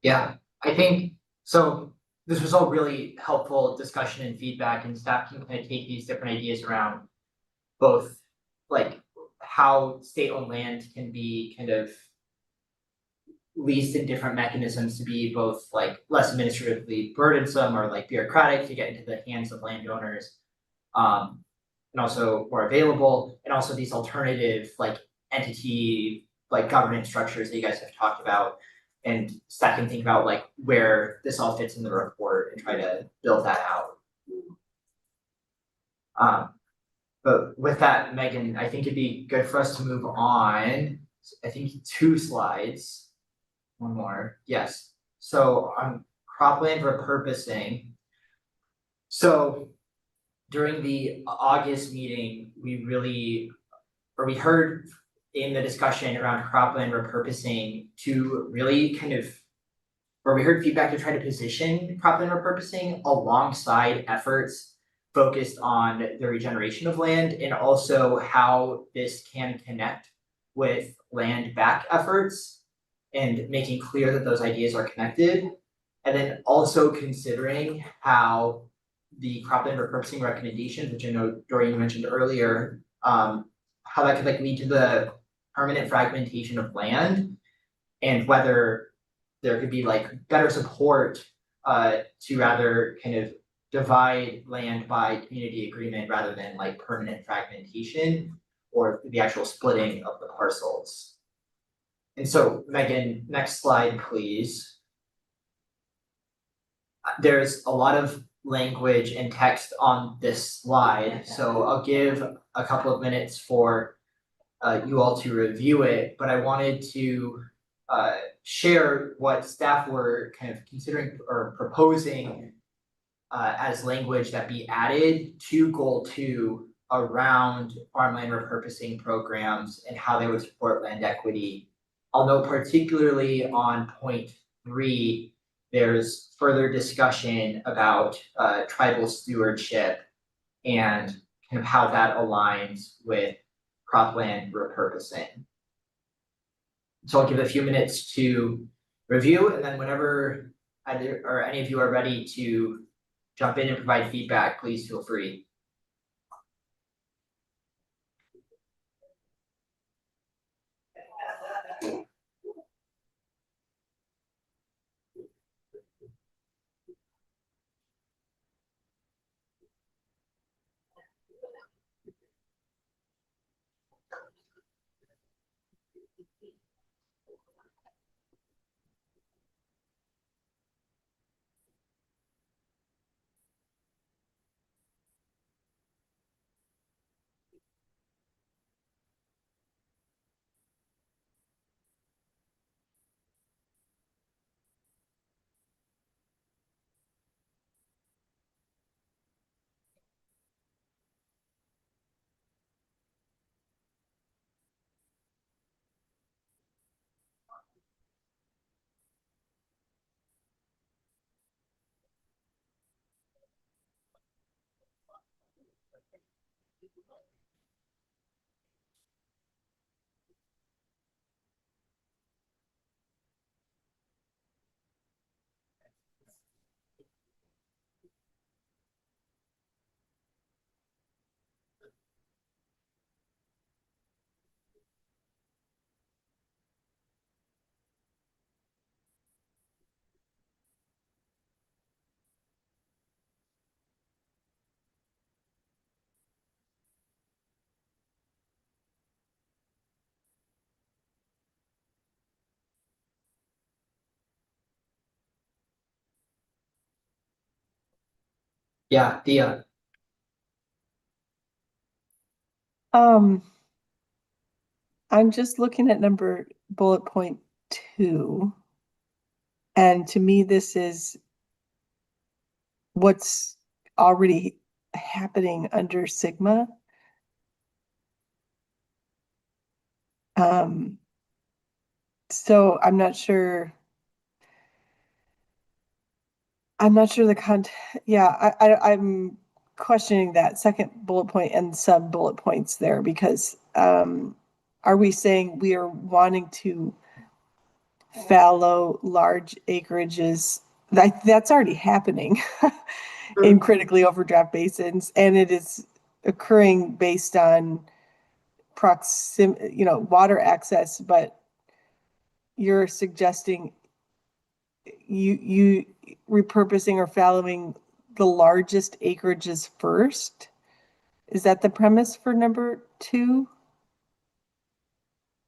Yeah, I think so. This was all really helpful discussion and feedback, and staff can kind of take these different ideas around both like how state-owned land can be kind of leased in different mechanisms to be both like less administratively burdensome or like bureaucratic to get into the hands of landowners, and also more available, and also these alternative like entity like governance structures that you guys have talked about, and staff can think about like where this all fits in the report and try to build that out. But with that, Megan, I think it'd be good for us to move on. I think 2 slides. One more, yes. So on cropland repurposing. So during the August meeting, we heard in the discussion around cropland repurposing to really kind of, or we heard feedback to try to position cropland repurposing alongside efforts focused on the regeneration of land, and also how this can connect with land back efforts, and making clear that those ideas are connected. And then also considering how the cropland repurposing recommendations, which I know Dorian mentioned earlier, how that could like lead to the permanent fragmentation of land, and whether there could be like better support to rather kind of divide land by community agreement rather than like permanent fragmentation or the actual splitting of the parcels. And so Megan, next slide, please. There's a lot of language and text on this slide, so I'll give a couple of minutes for you all to review it, but I wanted to share what staff were kind of considering or proposing as language that be added to goal 2 around farmland repurposing programs and how they would support land equity. I'll note particularly on point 3, there's further discussion about tribal stewardship and kind of how that aligns with cropland repurposing. So I'll give a few minutes to review, and then whenever either or any of you are ready to jump in and provide feedback, please feel free. Yeah, Thea. I'm just looking at bullet point 2. And to me, this is what's already happening under Sigma. So I'm not sure I'm questioning that second bullet point and sub bullet points there because are we saying we are wanting to fallow large acreages? That's already happening in critically overdraft basins, and it is occurring based on water access, but you're suggesting you repurposing or fallowing the largest acreages first? Is that the premise for number 2?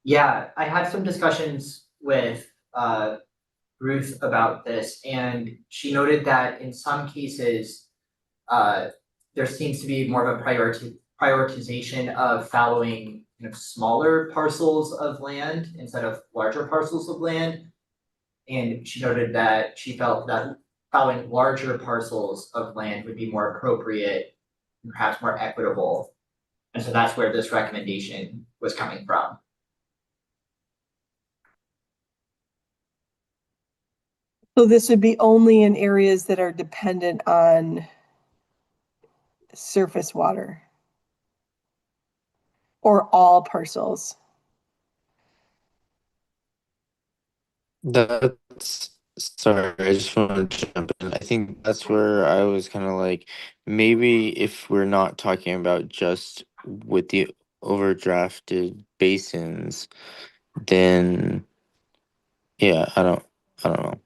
Yeah, I had some discussions with Ruth about this, and she noted that in some cases, there seems to be more of a prioritization of fallowing kind of smaller parcels of land instead of larger parcels of land. And she noted that she felt that fallowing larger parcels of land would be more appropriate and perhaps more equitable. And so that's where this recommendation was coming from. So this would be only in areas that are dependent on surface water or all parcels? Sorry, I just want to jump in. I think that's where I was kind of like, maybe if we're not talking about just with the overdrafted basins, then yeah, I don't know.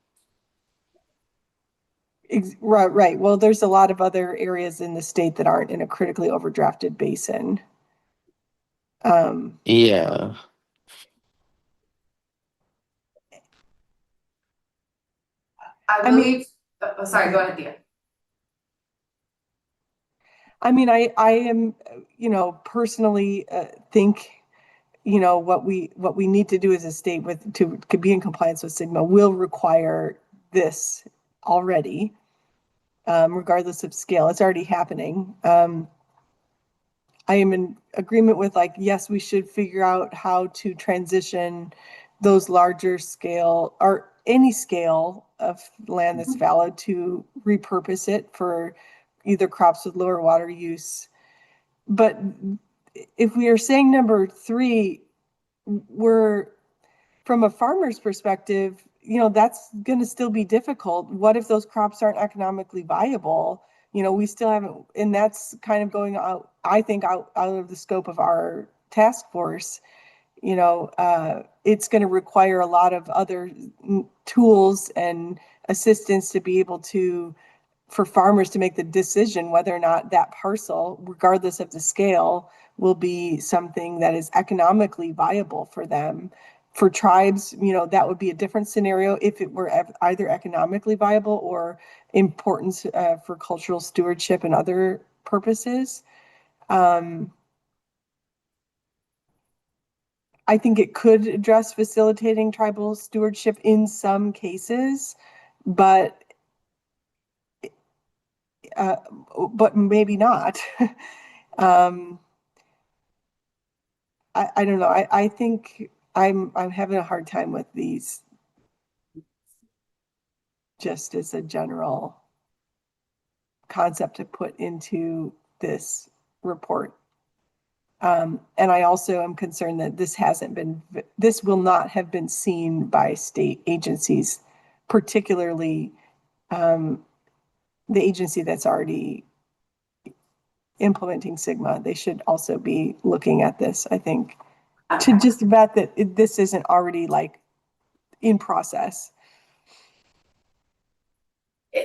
Right. Well, there's a lot of other areas in the state that aren't in a critically overdrafted basin. Yeah. I I mean- believe, oh, sorry, go ahead, Thea. I mean, I am, personally think, what we need to do as a state to be in compliance with Sigma will require this already, regardless of scale. It's already happening. I am in agreement with, like, yes, we should figure out how to transition those larger scale or any scale of land that's valid to repurpose it for either crops with lower water use. But if we are saying number 3, we're, from a farmer's perspective, that's going to still be difficult. What if those crops aren't economically viable? We still haven't, and that's kind of going out, I think, out of the scope of our task force. It's going to require a lot of other tools and assistance to be able to, for farmers to make the decision whether or not that parcel, regardless of the scale, will be something that is economically viable for them. For tribes, that would be a different scenario if it were either economically viable or important for cultural stewardship and other purposes. I think it could address facilitating tribal stewardship in some cases, but maybe not. I don't know. I think I'm having a hard time with these, just as a general concept to put into this report. And I also am concerned that this will not have been seen by state agencies, particularly the agency that's already implementing Sigma. They should also be looking at this, I think, to just vet that this isn't already like in process.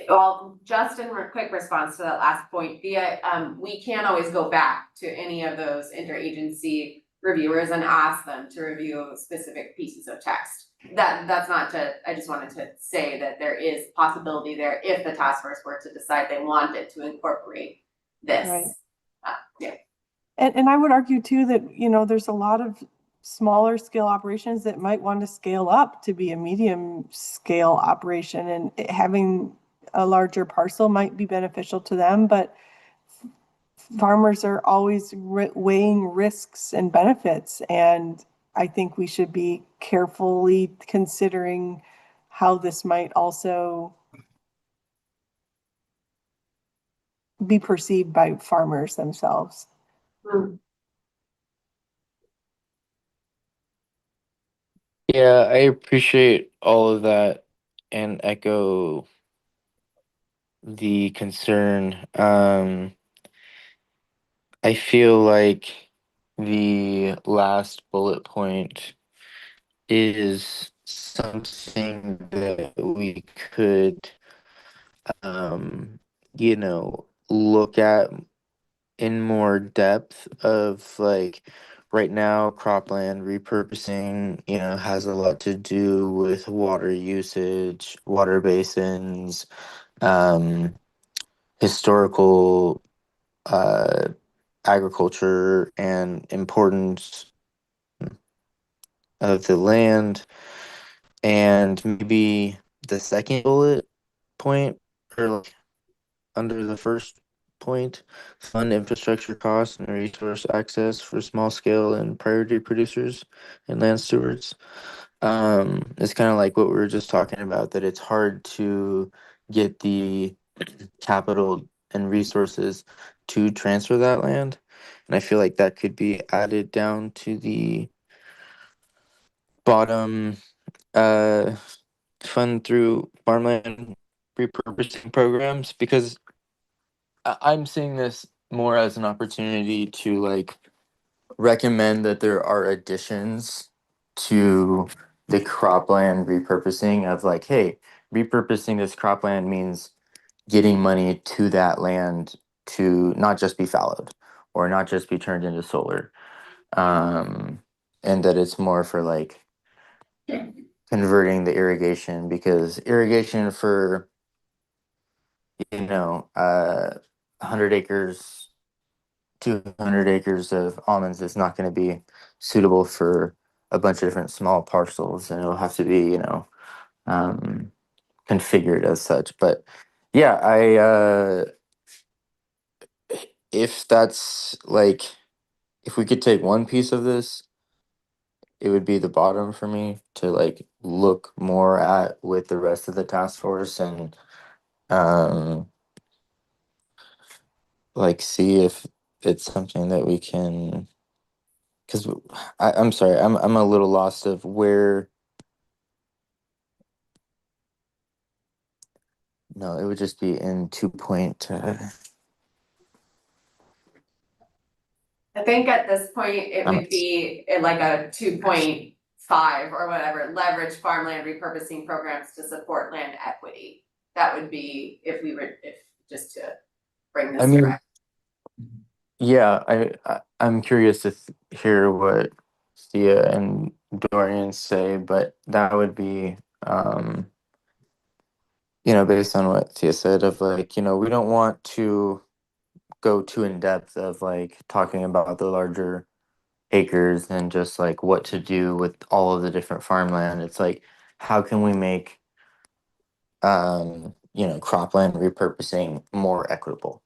Well, just in quick response to that last point, Thea, we can always go back to any of those interagency reviewers and ask them to review specific pieces of text. That's not I just wanted to say that there is possibility there if the task force were to decide they wanted to incorporate this. Right. Yeah. And I would argue too that, there's a lot of smaller scale operations that might want to scale up to be a medium scale operation, and having a larger parcel might be beneficial to them, but farmers are always weighing risks and benefits. And I think we should be carefully considering how this might also be perceived by farmers themselves. Yeah, I appreciate all of that and echo the concern. I feel like the last bullet point is something that we could, um, look at in more depth of, like, right now cropland repurposing, has a lot to do with water usage, water basins, um, historical agriculture and importance of the land. And maybe the second bullet point, or like under the first point, fund infrastructure costs and resource access for small scale and priority producers and land stewards. It's kind of like what we were just talking about, that it's hard to get the capital and resources to transfer that land. And I feel like that could be added down to the bottom, uh, fund through farmland repurposing programs, because I'm seeing this more as an opportunity to, like, recommend that there are additions to the cropland repurposing of, like, hey, repurposing this cropland means getting money to that land to not just be fallowed or not just be turned into solar. And that it's more for like converting the irrigation, because irrigation for 100 acres, 200 acres of almonds is not going to be suitable for a bunch of different small parcels, and it'll have to be um, configured as such. But yeah, if that's like, if we could take one piece of this, it would be the bottom for me to like look more at with the rest of the task force, and um like see if it's something that we can, because I'm sorry, I'm a little lost of where. No, it would just be in 2 point. I think at this point, it Um, would be like a 2.5 or whatever, leverage farmland repurposing programs to support land equity. That would be if just to bring I this mean, direct. yeah, I'm curious to hear what Thea and Dorian say, but that would be based on what Thea said, of like, we don't want to go too in depth of like talking about the larger acres and just like what to do with all of the different farmland. It's like, how can we make cropland repurposing more equitable?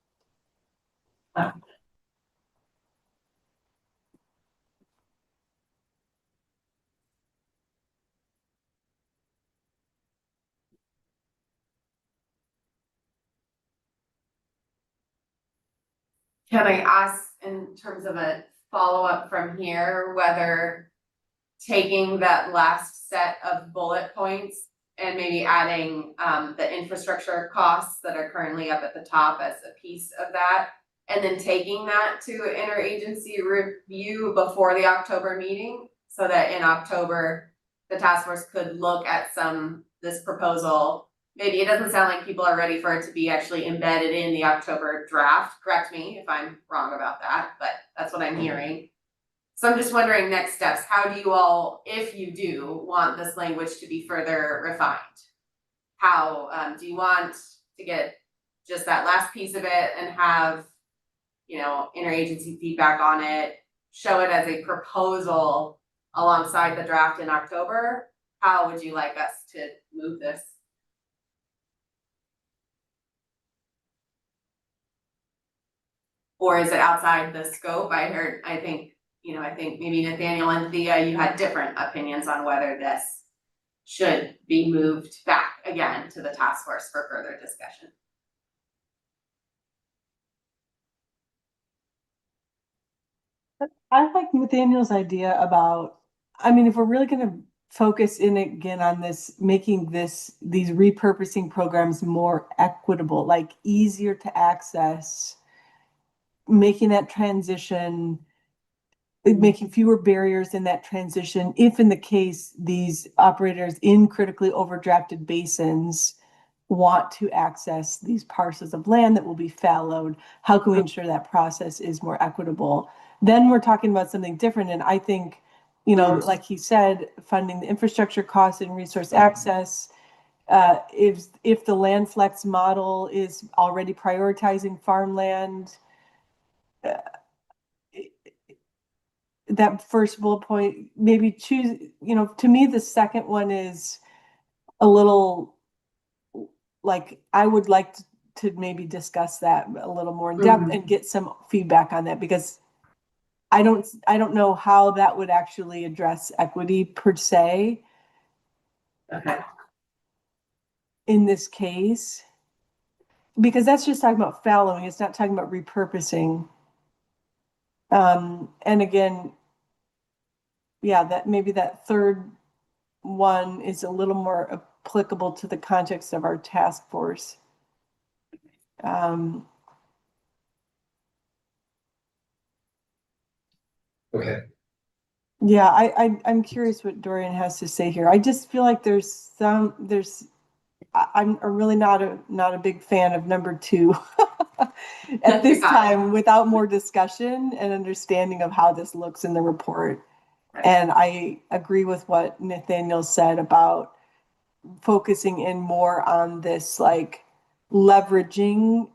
Can I ask in terms of a follow-up from here, whether taking that last set of bullet points and maybe adding the infrastructure costs that are currently up at the top as a piece of that, and then taking that to interagency review before the October meeting, so that in October, the task force could look at this proposal. Maybe it doesn't sound like people are ready for it to be actually embedded in the October draft. Correct me if I'm wrong about that, but that's what I'm hearing. So I'm just wondering, next steps, how do you all, if you do want this language to be further refined? How do you want to get just that last piece of it and have, interagency feedback on it, show it as a proposal alongside the draft in October? How would you like us to move this? Or is it outside the scope? I think maybe Nathaniel and Thea, you had different opinions on whether this should be moved back again to the task force for further discussion. I like Nathaniel's idea about, if we're really going to focus in again on this, making these repurposing programs more equitable, like easier to access, making that transition, making fewer barriers in that transition, if in the case these operators in critically overdrafted basins want to access these parcels of land that will be fallowed, how can we ensure that process is more equitable? Then we're talking about something different. And I think, like he said, funding the infrastructure costs and resource access. If the land flex model is already prioritizing farmland, that first bullet point, maybe choose, to me, the second one is a little like, I would like to maybe discuss that a little more in depth and get some feedback on that, because I don't know how that would actually address equity per se. Okay. In this case, because that's just talking about fallowing, it's not talking about repurposing. And again, yeah, that maybe that third one is a little more applicable to the context of our task force. Okay. Yeah, I'm curious what Dorian has to say here. I just feel like there's I'm really not a big fan of number 2 at Your this time. time without more discussion and understanding of how this looks in the report. And I agree with what Nathaniel said about focusing in more on this, like, leveraging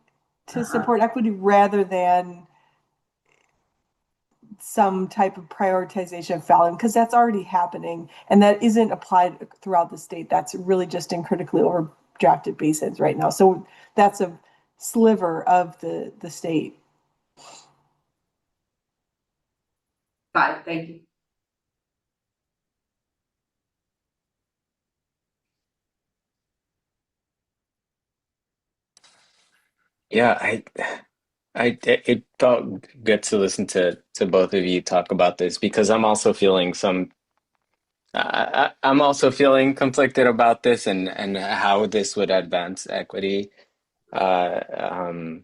to support equity rather than some type of prioritization of volume, because that's already happening and that isn't applied throughout the state. That's really just in critically overdrafted basins right now. So that's a sliver of the state. Got it, thank you. Yeah, it felt good to listen to both of you talk about this because I'm also feeling I'm also feeling conflicted about this and how this would advance equity. Uh, um,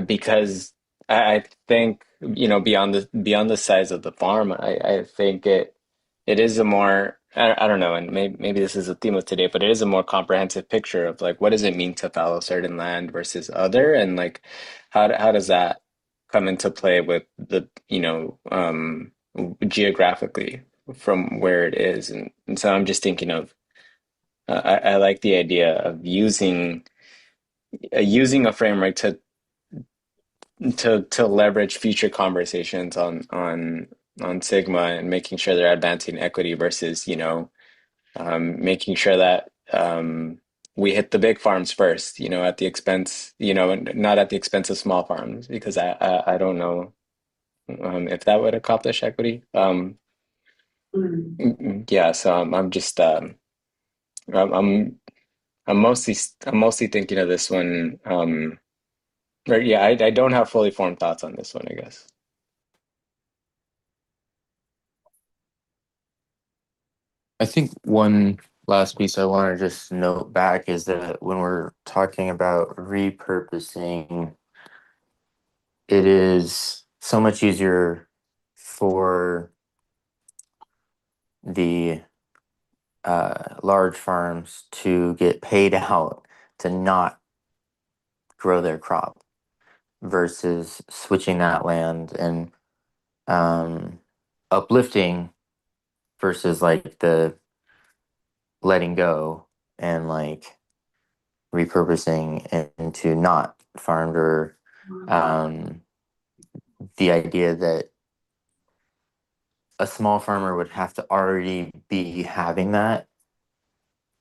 because I think, you know, beyond the size of the farm, I think it is a more I don't know, and maybe this is a theme of today, but it is a more comprehensive picture of like what does it mean to fallow certain land versus other, and like how does that come into play with the, you know, geographically from where it is, and so I'm just thinking of I like the idea of using a framework to leverage future conversations on Sigma and making sure they're advancing equity versus, you know, making sure that we hit the big farms first, you know, at the expense, you know, not at the expense of small farms, because I don't know if that would accomplish equity. Yeah, so I'm just I'm I'm I'm mostly thinking of this one. Or yeah, I don't have fully formed thoughts on this one, I guess. I think one last piece I want to just note back is that when we're talking about repurposing, it is so much easier for the large farms to get paid out to not grow their crop versus switching that land and um, uplifting versus like the letting go and like repurposing into not farmed, or um, the idea that a small farmer would have to already be having that.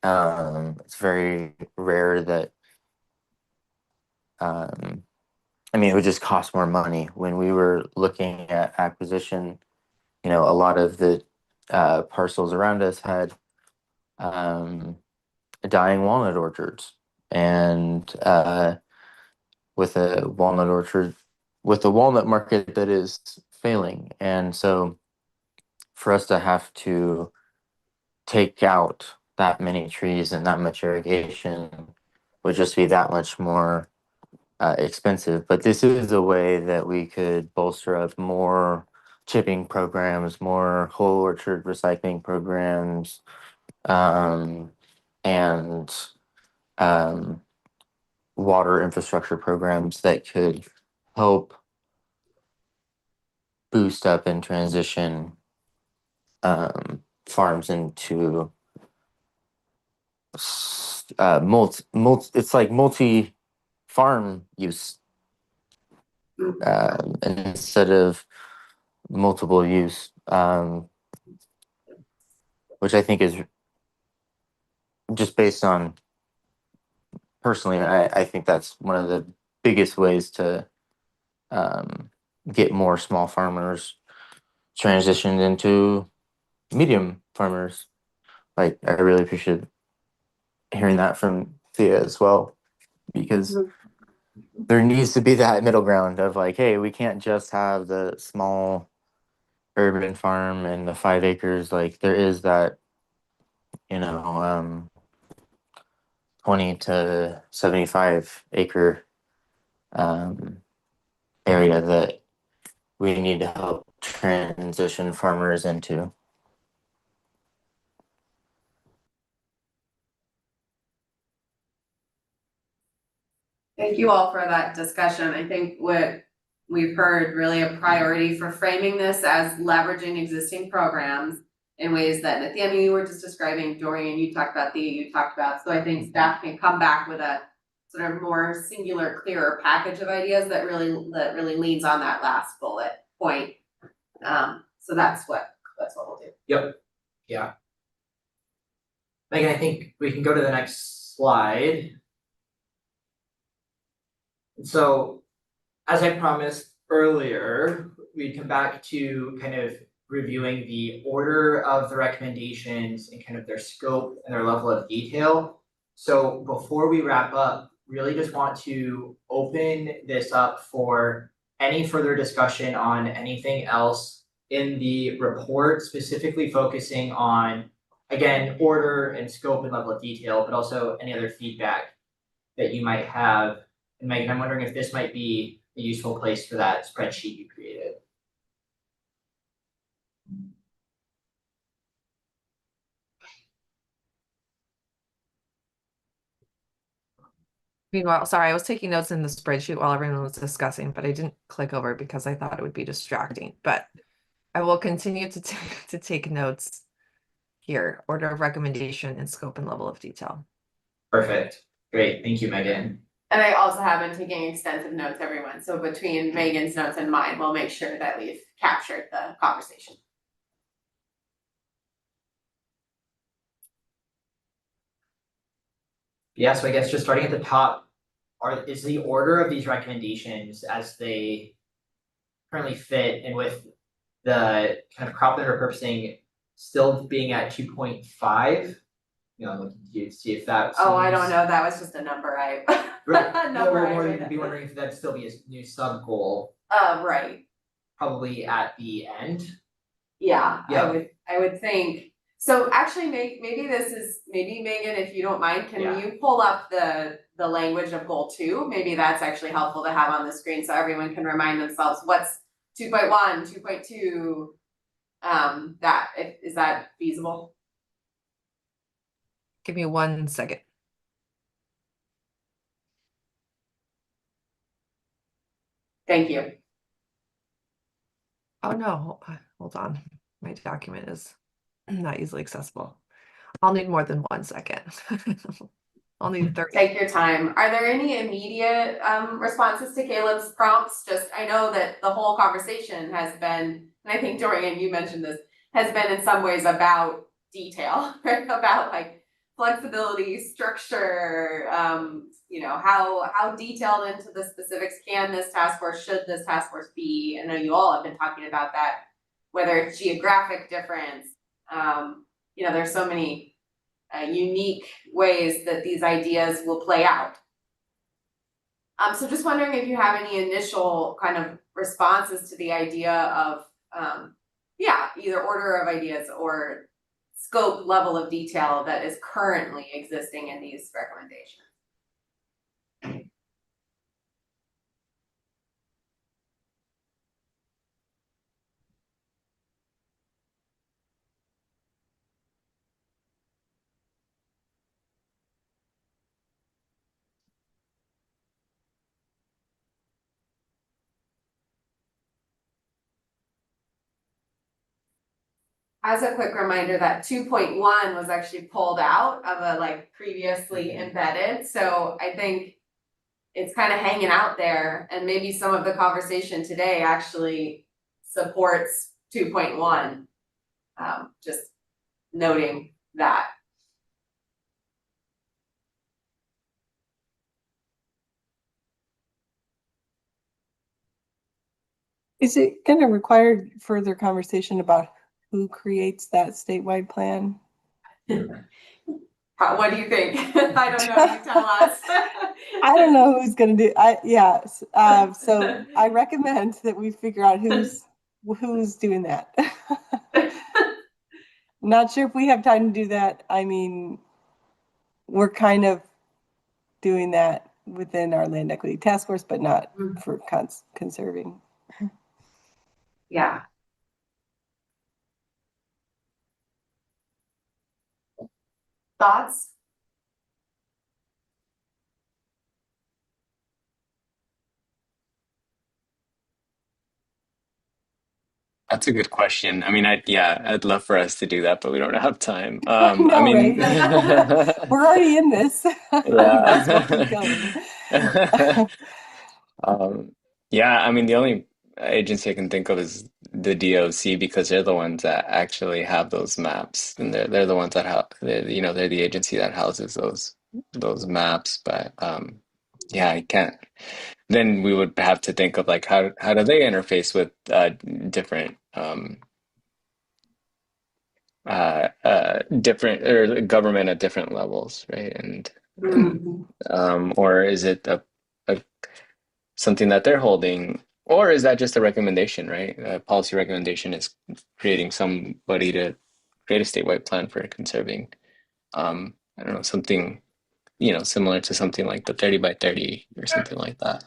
It's very rare that um, I mean, it would just cost more money. When we were looking at acquisition, you know, a lot of the parcels around us had um, dying walnut orchards, and with a walnut orchard, with a walnut market that is failing, and so for us to have to take out that many trees and that much irrigation would just be that much more expensive. But this is a way that we could bolster up more chipping programs, more whole orchard recycling programs, um, and um, water infrastructure programs that could help boost up and transition farms into it's like multi farm use instead of multiple use, which I think is just based on personally, I think that's one of the biggest ways to um, get more small farmers transitioned into medium farmers. Like, I really appreciate hearing that from Thea as well, because there needs to be that middle ground of like, hey, we can't just have the small urban farm and the 5 acres. Like, there is that, you know, 20 to 75 acre um, area that we need to help transition farmers into. Thank you all for that discussion. I think what we've heard really a priority for framing this as leveraging existing programs in ways that Nathaniel, you were just describing, Dorian, you talked about, Thea, you talked about. So I think staff can come back with a sort of more singular, clearer package of ideas that really leans on that last bullet point. So that's what we'll do. Yep. Yeah. Megan, I think we can go to the next slide. So, as I promised earlier, we'd come back to kind of reviewing the order of the recommendations and kind of their scope and their level of detail. So before we wrap up, really just want to open this up for any further discussion on anything else in the report, specifically focusing on, again, order and scope and level of detail, but also any other feedback that you might have. And Megan, I'm wondering if this might be a useful place for that spreadsheet you created. Meanwhile, sorry, I was taking notes in the spreadsheet while everyone was discussing, but I didn't click over because I thought it would be distracting. But I will continue to take notes here, order of recommendation and scope and level of detail. Perfect. Great. Thank you, Megan. And I also have been taking extensive notes, everyone. So between Megan's notes and mine, we'll make sure that we've captured the conversation. Yeah, so I guess just starting at the top, is the order of these recommendations as they currently fit, and with the kind of cropland repurposing still being at 2.5, you know, looking to see if that Oh, I don't seems- know, that was just a number I Right. number I Or made you'd be up. wondering if that'd still be a new sub goal, Right, probably at the end. yeah, Yeah. I would think. So actually, maybe Megan, if you don't mind, can Yeah. you pull up the language of goal 2? Maybe that's actually helpful to have on the screen so everyone can remind themselves what's 2.1, 2.2, is that feasible? Give me 1 second. Thank you. Oh no, hold on. My document is not easily accessible. I'll need more than 1 second. I'll need 30. Take your time. Are there any immediate responses to Caleb's prompts? Just, I know that the whole conversation has been, and I think Dorian, you mentioned this, has been in some ways about detail, right? About like flexibility, structure, you know, how detailed into the specifics can this task force, should this task force be? I know you all have been talking about that, whether it's geographic difference, you know, there's so many unique ways that these ideas will play out. So just wondering if you have any initial kind of responses to the idea of, either order of ideas or scope level of detail that is currently existing in these recommendations. As a quick reminder, that 2.1 was actually pulled out of a like previously embedded, so I think it's kind of hanging out there, and maybe some of the conversation today actually supports 2.1. Just noting that. Is it going to require further conversation about who creates that statewide plan? What do you think? I don't know, you tell us. I don't know who's going to do. So I recommend that we figure out who's doing that. Not sure if we have time to do that. I mean, we're kind of doing that within our land equity task force, but not for conserving. Yeah. Thoughts? That's a good question. I mean, I'd love for us to do that, but we don't have time. I I know, mean, right? We're already in this. Might as well keep yeah. going. Um, yeah, I mean, the only agency I can think of is the DOC because they're the ones that actually have those maps, and they're the ones that have, they're the agency that houses those maps. But yeah, I can't. Then we would have to think of like how do they interface with different different or government at different levels, right? And Mhm. or is it a something that they're holding, or is that just a recommendation, right? A policy recommendation is creating somebody to create a statewide plan for conserving, I don't know, something, similar to something like the 30 by 30 or something like that.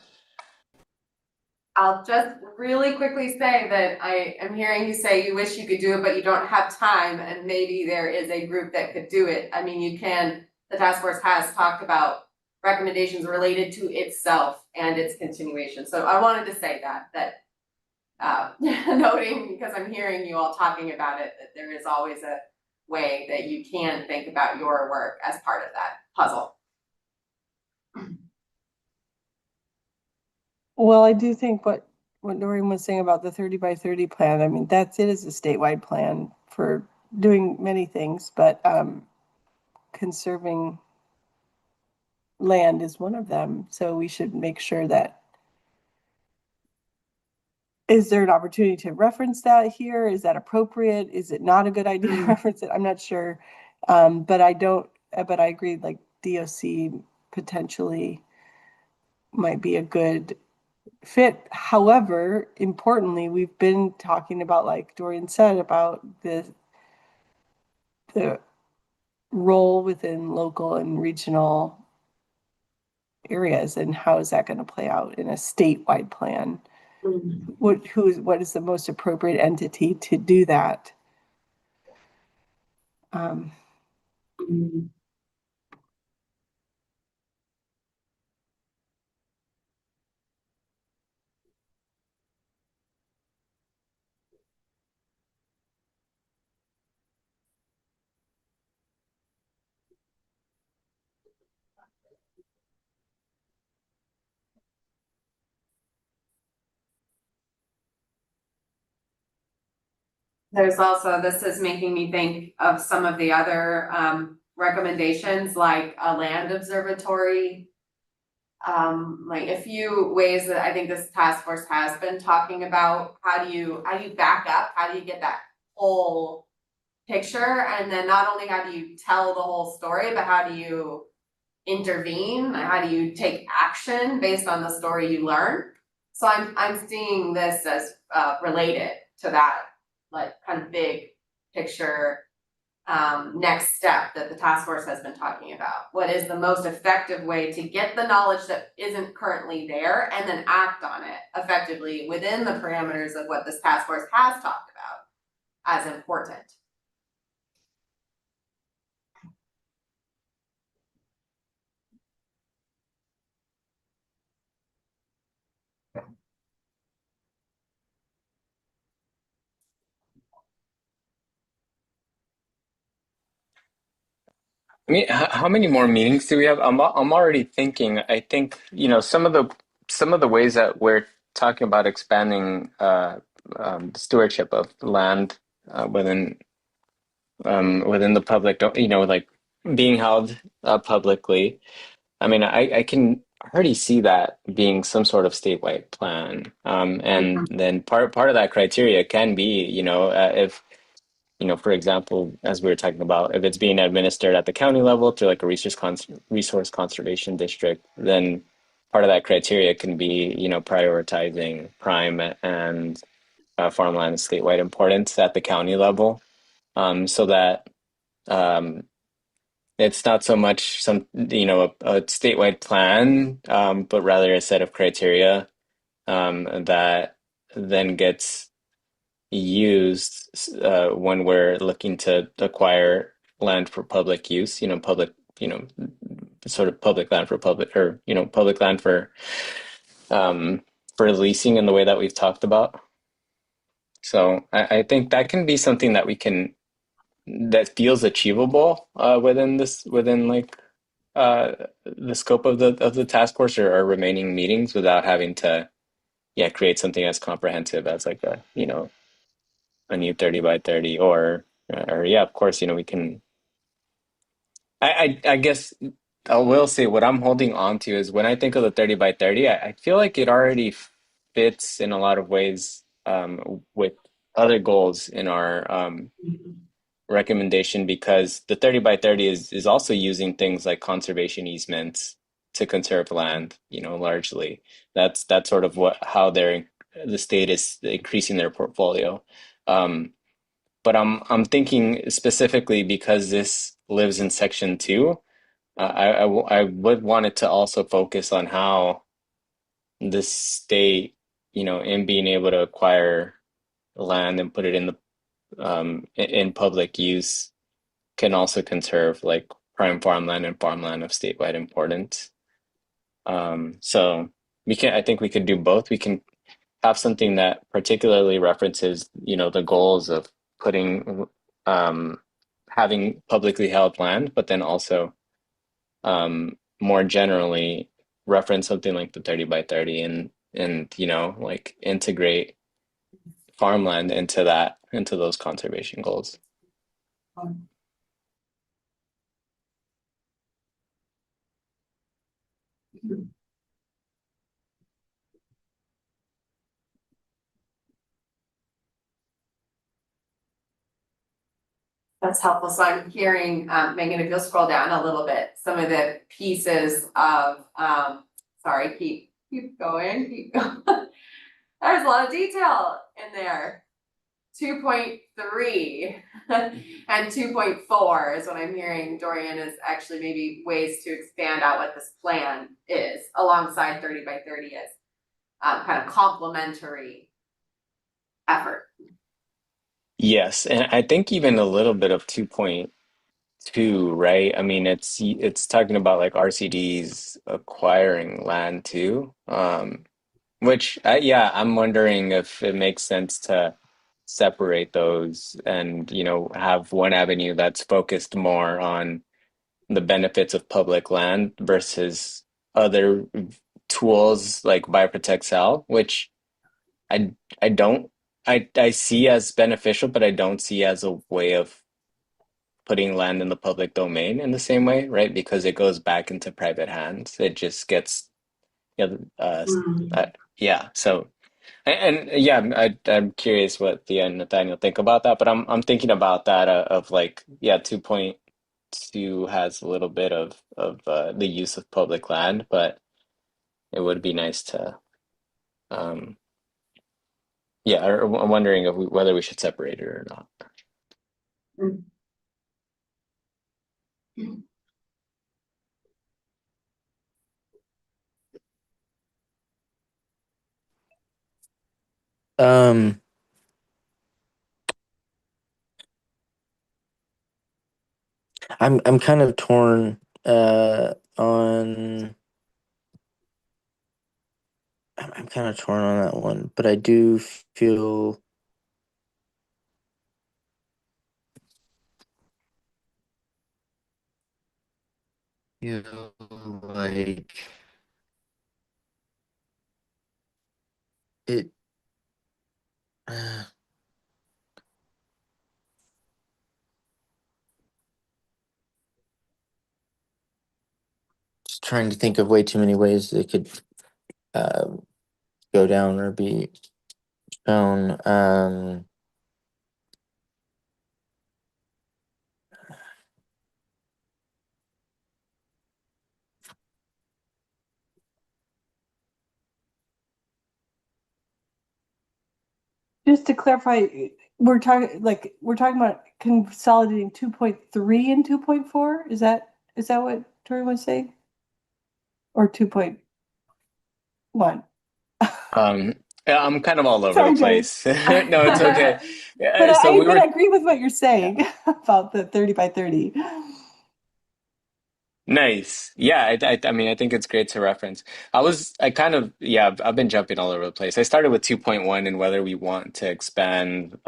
I'll just really quickly say that I am hearing you say you wish you could do it, but you don't have time, and maybe there is a group that could do it. I mean, the task force has talked about recommendations related to itself and its continuation. So I wanted to say noting, because I'm hearing you all talking about it, that there is always a way that you can think about your work as part of that puzzle. Well, I do think what Doreen was saying about the 30 by 30 plan, I mean, that's it is a statewide plan for doing many things, but conserving land is one of them. So we should make sure that, is there an opportunity to reference that here? Is that appropriate? Is it not a good idea to reference it? I'm not sure. But I agree, like DOC potentially might be a good fit. However, importantly, we've been talking about, like Dorian said, about the role within local and regional areas and how is that going to play out in a statewide plan? What is the most appropriate entity to do that? Um, There's also, this is making me think of some of the other recommendations, like a land observatory. Like a few ways that I think this task force has been talking about, how do you back up? How do you get that whole picture? And then not only how do you tell the whole story, but how do you intervene? How do you take action based on the story you learn? So I'm seeing this as related to that, like kind of big picture next step that the task force has been talking about. What is the most effective way to get the knowledge that isn't currently there and then act on it effectively within the parameters of what this task force has talked about as important? I mean, how many more meetings do we have? I'm already thinking. I think, some of the ways that we're talking about expanding stewardship of land within the public, like being held publicly. I mean, I can already see that being some sort of statewide plan. And then part of that criteria can be, if for example, as we were talking about, if it's being administered at the county level through like a resource conservation district, then part of that criteria can be, prioritizing prime and farmland statewide importance at the county level, so that it's not so much a statewide plan, but rather a set of criteria that then gets used when we're looking to acquire land for public use, you know, sort of public land for public, or, public land um, for leasing in the way that we've talked about. So I think that can be something that that feels achievable within like the scope of the task force or remaining meetings without having to create something as comprehensive as like a new 30 by 30 or yeah, of course, we can I guess I will say what I'm holding on to is when I think of the 30 by 30, I feel like it already fits in a lot of ways with other goals in our recommendation because the 30 by 30 is also using things like conservation easements to conserve land, largely. That's sort of how the state is increasing their portfolio. Um, but I'm thinking specifically because this lives in section 2, I would want it to also focus on how the state, in being able to acquire land and put it in public use can also conserve like prime farmland and farmland of statewide importance. So I think we could do both. We can have something that particularly references, the goals of putting, um, having publicly held land, but then also more generally reference something like the 30 by 30 and like integrate farmland into those conservation goals. That's helpful. So I'm hearing, Megan, if you'll scroll down a little bit, some of the pieces of, sorry, keep going, keep going. There's a lot of detail in there. 2.3 and 2.4 is what I'm hearing, Dorian, is actually maybe ways to expand out what this plan is alongside 30 by 30 is kind of complementary effort. Yes, and I think even a little bit of 2.2, right? I mean, it's talking about like RCDs acquiring land too. Which yeah, I'm wondering if it makes sense to separate those and, have one avenue that's focused more on the benefits of public land versus other tools like Buy, Protect, Sell, which I I don't I see as beneficial, but I don't see as a way of putting land in the public domain in the same way, right? Because it goes back into private hands. It just gets, yeah. So, yeah, I'm curious what Thea and Nathaniel think about that, but I'm thinking about that of like, yeah, 2.2 has a little bit of the use of public land, but it would be nice to, um, yeah, I'm wondering whether we should separate it or not. Um, I'm kind of torn on I'm kind of torn on that one, but I do feel like it just trying to think of way too many ways it could um go down or be shown. Just to clarify, we're talking about consolidating 2.3 and 2.4. Is that what Tori was saying? Or 2.1? Yeah, I'm kind of all over the Sorry, Tori. place. No, it's okay. But So we I were, agree with what you're yeah. saying about the 30 by 30. Nice. Yeah, I mean, I think it's great to reference. Yeah, I've been jumping all over the place. I started with 2.1 and whether we want to expand,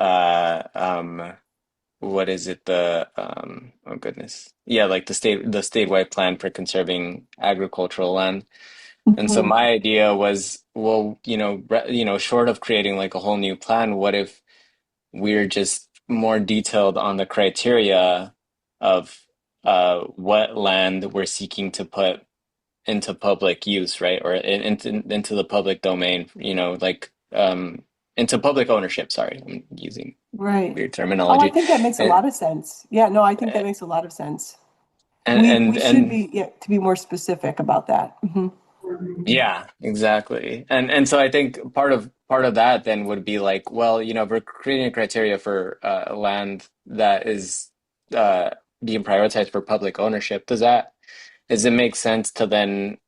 what is it, oh goodness. Yeah, like the statewide plan for conserving agricultural land. And so Mhm. my idea was, well, short of creating like a whole new plan, what if we're just more detailed on the criteria of what land we're seeking to put into public use, right? Or into the public domain, like into public ownership. Sorry, I'm using Right. weird Oh, I terminology. think that makes a And lot of sense. Yeah, no, I think that makes a lot of sense. We should and be, yeah, to be more specific about that. Mhm. yeah, exactly. And so I think part of that then would be like, well, if we're creating a criteria for land that is uh being prioritized for public ownership, does it make sense to then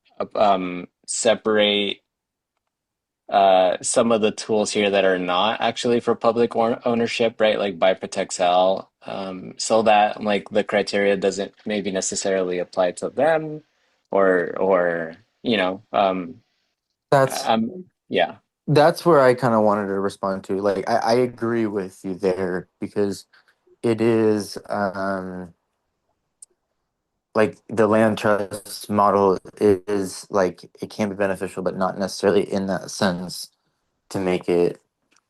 separate some of the tools here that are not actually for public ownership, right? Like by Protexel, so that like the criteria doesn't maybe necessarily apply to them, or That's yeah. that's where I kind of wanted to respond to. Like, I agree with you there because it is like the land trust model is like it can be beneficial, but not necessarily in that sense to make it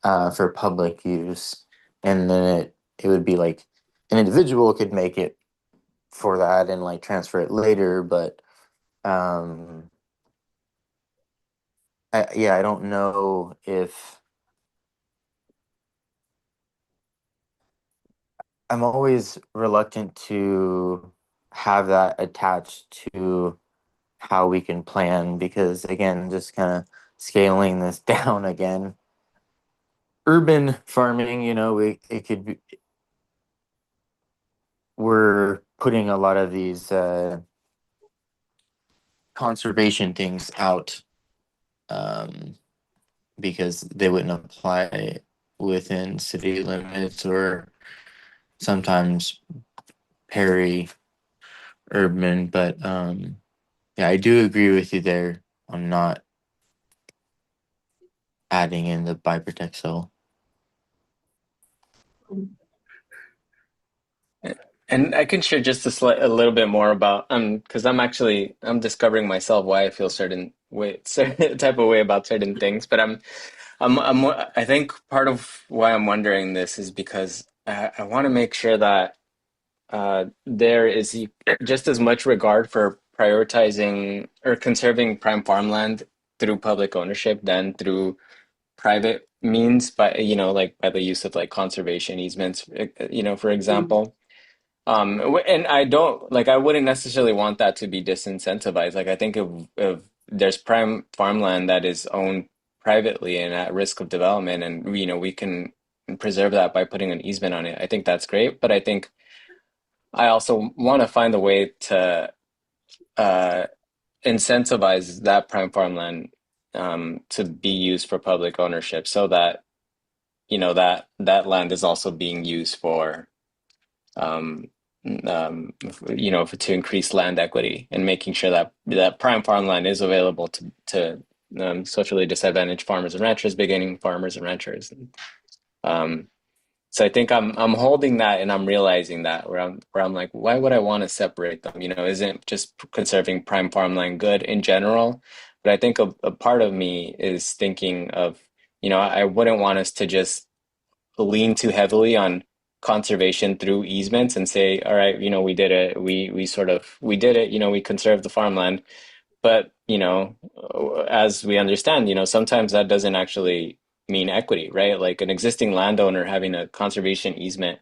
for public use. And then it would be like an individual could make it for that and like transfer it later, but um, yeah, I don't know if I'm always reluctant to have that attached to how we can plan because again, just kind of scaling this down again. Urban farming, it could be, we're putting a lot of these conservation things out um, because they wouldn't apply within city limits or sometimes peri urban. But yeah, I do agree with you there on not adding in the biprotexol. And I can share just a little bit more about because I'm discovering myself why I feel certain way certain type of way about certain things. But I think part of why I'm wondering this is because I want to make sure that there is just as much regard for prioritizing or conserving prime farmland through public ownership than through private means by like by the use of like conservation easements, for example. And I don't like I wouldn't necessarily want that to be disincentivized. Like I think if there's prime farmland that is owned privately and at risk of development, and we can preserve that by putting an easement on it, I think that's great. But I think I also want to find a way to uh, incentivize that prime farmland to be used for public ownership, so that that land is also being used for um, to increase land equity and making sure that that prime farmland is available to socially disadvantaged farmers and ranchers, beginning farmers and ranchers. Um, so I think I'm holding that and I'm realizing that where I'm like, why would I want to separate them? Isn't just conserving prime farmland good in general? But I think a part of me is thinking of, I wouldn't want us to just lean too heavily on conservation through easements and say, all right, we did it. We did it, we conserved the farmland. But, as we understand, sometimes that doesn't actually mean equity, right? Like an existing landowner having a conservation easement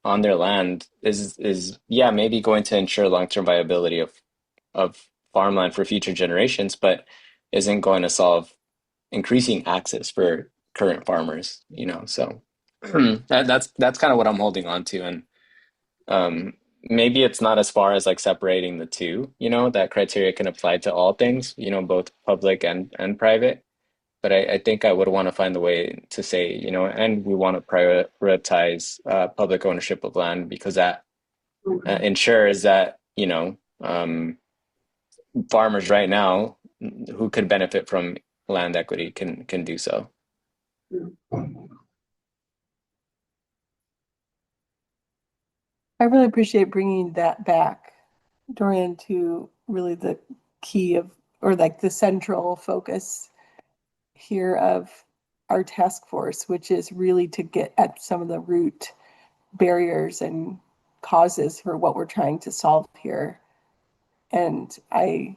on their land is yeah, maybe going to ensure long-term viability of farmland for future generations, but isn't going to solve increasing access for current farmers, so that's kind of what I'm holding on to. And maybe it's not as far as like separating the two, that criteria can apply to all things, both public and private. But I think I would want to find the way to say, and we want to prioritize public ownership of land because that ensures that, farmers right now who could benefit from land equity can do so. I really appreciate bringing that back, Dorian, to really the key of, or like the central focus here of our task force, which is really to get at some of the root barriers and causes for what we're trying to solve here. And I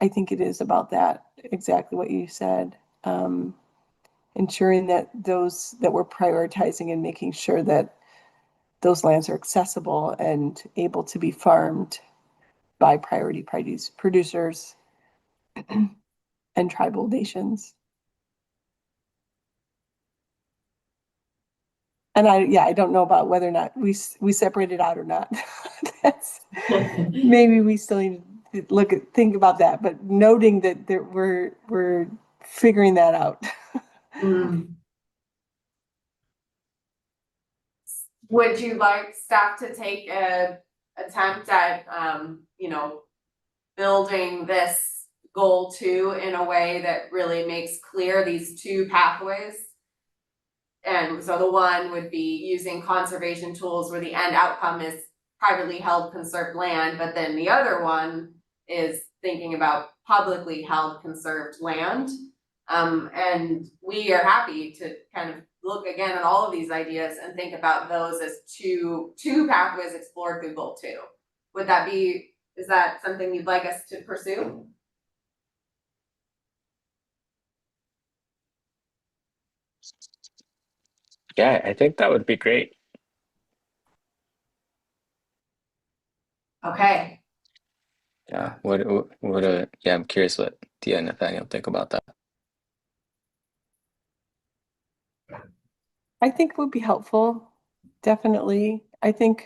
think it is about that, exactly what you said. Ensuring that those that we're prioritizing and making sure that those lands are accessible and able to be farmed by priority producers and tribal nations. And I don't know about whether or not we separate it out or not. That's maybe we still need to think about that, but noting that we're figuring that out. Would you like staff to take a attempt at, you know, building this goal 2 in a way that really makes clear these 2 pathways? And so the one would be using conservation tools where the end outcome is privately held conserved land, but then the other one is thinking about publicly held conserved land. And we are happy to kind of look again at all of these ideas and think about those as two pathways explored through goal 2. Would that be, is that something you'd like us to pursue? Yeah, I think that would be great. Okay. Yeah, yeah, I'm curious what Tia and Nathaniel think about that. I think it would be helpful, definitely. I think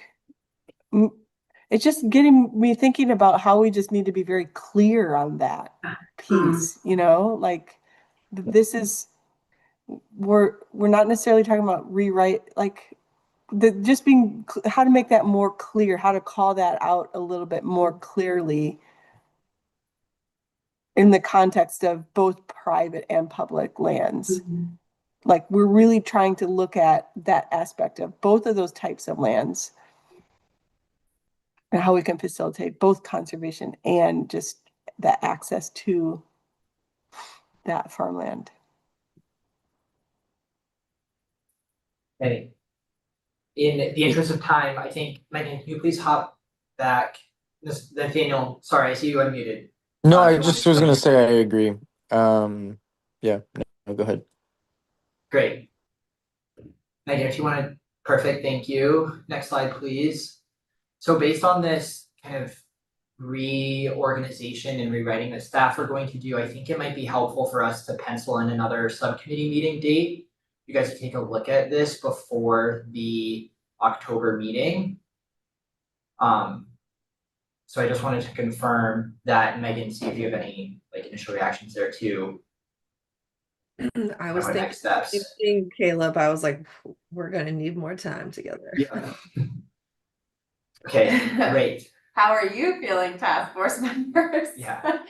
it's just getting me thinking about how we just need to be very clear on that piece, you know, like this is, we're not necessarily talking about rewrite, like just being, how to make that more clear, how to call that out a little bit more clearly in the context of both private and public lands. Like we're really trying to look at that aspect of both of those types of lands and how we can facilitate both conservation and just that access to that farmland. Okay. In the interest of time, I think, Megan, can you please hop back? Nathaniel, sorry, I see you unmuted. No, if I you want just to was gonna continue. say I agree. Yeah, no, go ahead. Great. Megan, if you want to, perfect, thank you. Next slide, please. So based on this kind of reorganization and rewriting that staff are going to do, I think it might be helpful for us to pencil in another subcommittee meeting date. You guys can take a look at this before the October meeting. So I just wanted to confirm that, Megan, see if you have any like initial reactions there too. I was thinking, next steps. Caleb, I was like, we're gonna need more time together. Yeah. Okay, great. How are you feeling, task force members? Yeah.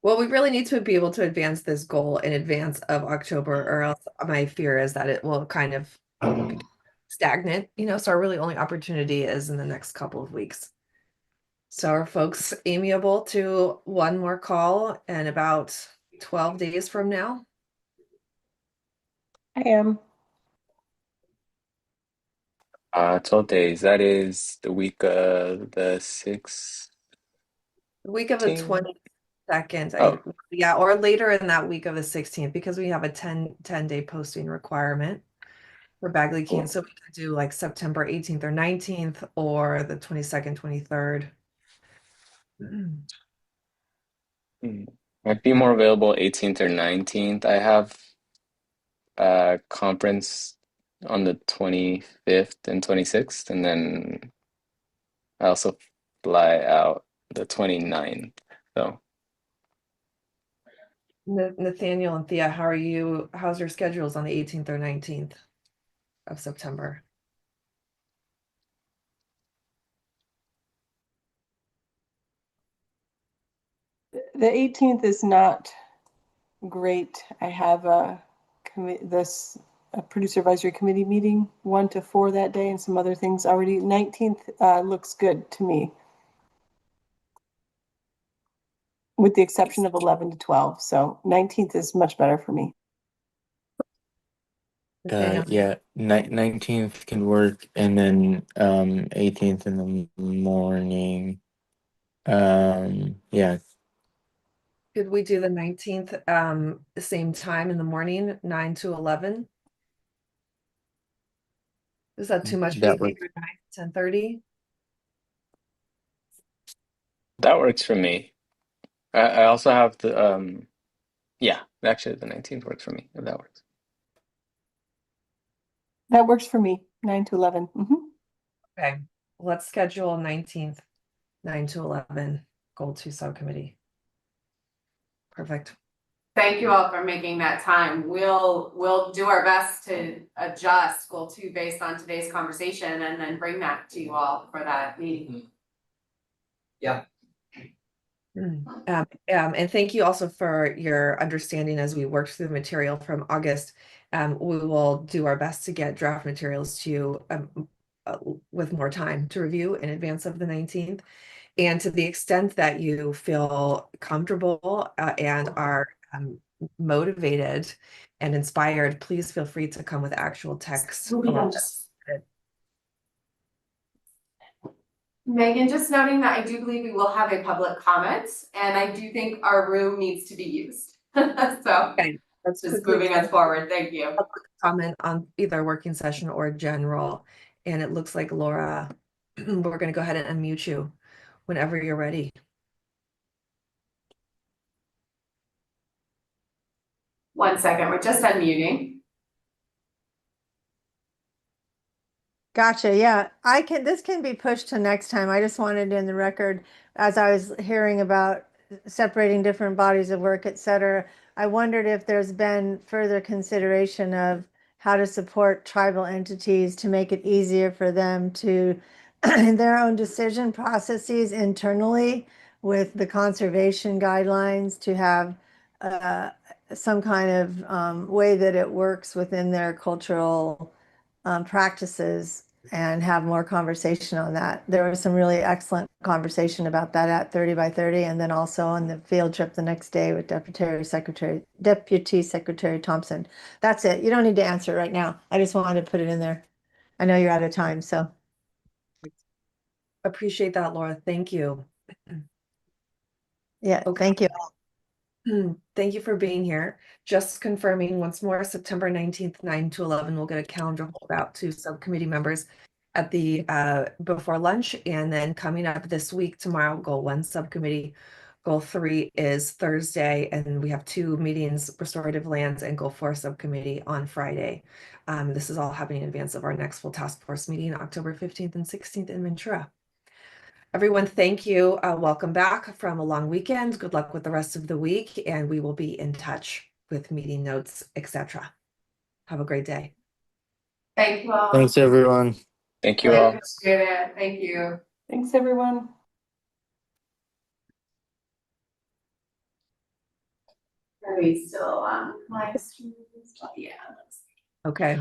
Well, we really need to be able to advance this goal in advance of October, or else my fear is that it will kind of be stagnant, you know, so our really only opportunity is in the next couple of weeks. So are folks amiable to one more call in about 12 days from now? I am. 12 days. That is the week of the 6th. The week of the 22nd, Oh. yeah, or later in that week of the 16th, because we have a 10-day posting requirement for Bagley Keene. So we could do like September 18th or 19th or the 22nd, 23rd. Might be more available 18th or 19th. I have a conference on the 25th and 26th, and then I also fly out the 29th. So Nathaniel and Thea, how are you? How's your schedules on the 18th or 19th of September? The 18th is not great. I have a producer advisory committee meeting 1 to 4 that day and some other things already. 19th looks good to me, with the exception of 11 to 12. So 19th is much better for me. Yeah, 19th can work, and then 18th in the morning. Yeah. Could we do the 19th, the same time in the morning, 9 to 11? Is that too much for you? That works. 10:30? That works for me. I also have the yeah, actually the 19th works for me, if that works. That works for me, 9 to 11. Okay, let's schedule 19th, 9 to 11, Goal 2 Subcommittee. Perfect. Thank you all for making that time. We'll do our best to adjust Goal 2 based on today's conversation and then bring that to you all for that meeting. And thank you also for your understanding as we worked through the material from August. We will do our best to get draft materials to you with more time to review in advance of the 19th. And to the extent that you feel comfortable and are motivated and inspired, please feel free to come with actual text. Megan, just noting that I do believe we will have a public comment, and I do think our room needs to be used. So Okay, let's just moving us forward. Thank you. Comment on either working session or general. And it looks like Laura, we're going to go ahead and unmute you whenever you're ready. One second, we're just unmuting. Gotcha. Yeah, this can be pushed to next time. I just wanted in the record, as I was hearing about separating different bodies of work, et cetera, I wondered if there's been further consideration of how to support tribal entities to make it easier for them to, in their own decision processes internally with the conservation guidelines, to have some kind of way that it works within their cultural practices, and have more conversation on that. There was some really excellent conversation about that at 30 by 30, and then also on the field trip the next day with Deputy Secretary Thompson. That's it. You don't need to answer right now. I just wanted to put it in there. I know you're out of time, so. Appreciate that, Laura. Thank you. Yeah, Okay. thank you. Thank you for being here. Just confirming once more, September 19th, 9 to 11, we'll get a calendar holdout to subcommittee members at the before lunch. And then coming up this week, tomorrow, Goal 1 subcommittee. Goal 3 is Thursday, and we have 2 meetings, restorative lands and Goal 4 subcommittee on Friday. This is all happening in advance of our next full task force meeting, October 15th and 16th in Ventura. Everyone, thank you. Welcome back from a long weekend. Good luck with the rest of the week, and we will be in touch with meeting notes, etc. Have a great day. Thank you all. Thanks, everyone. Thank you all. Appreciate it. Thank you. Thanks, everyone. Are we still on live stream? Yeah. Okay.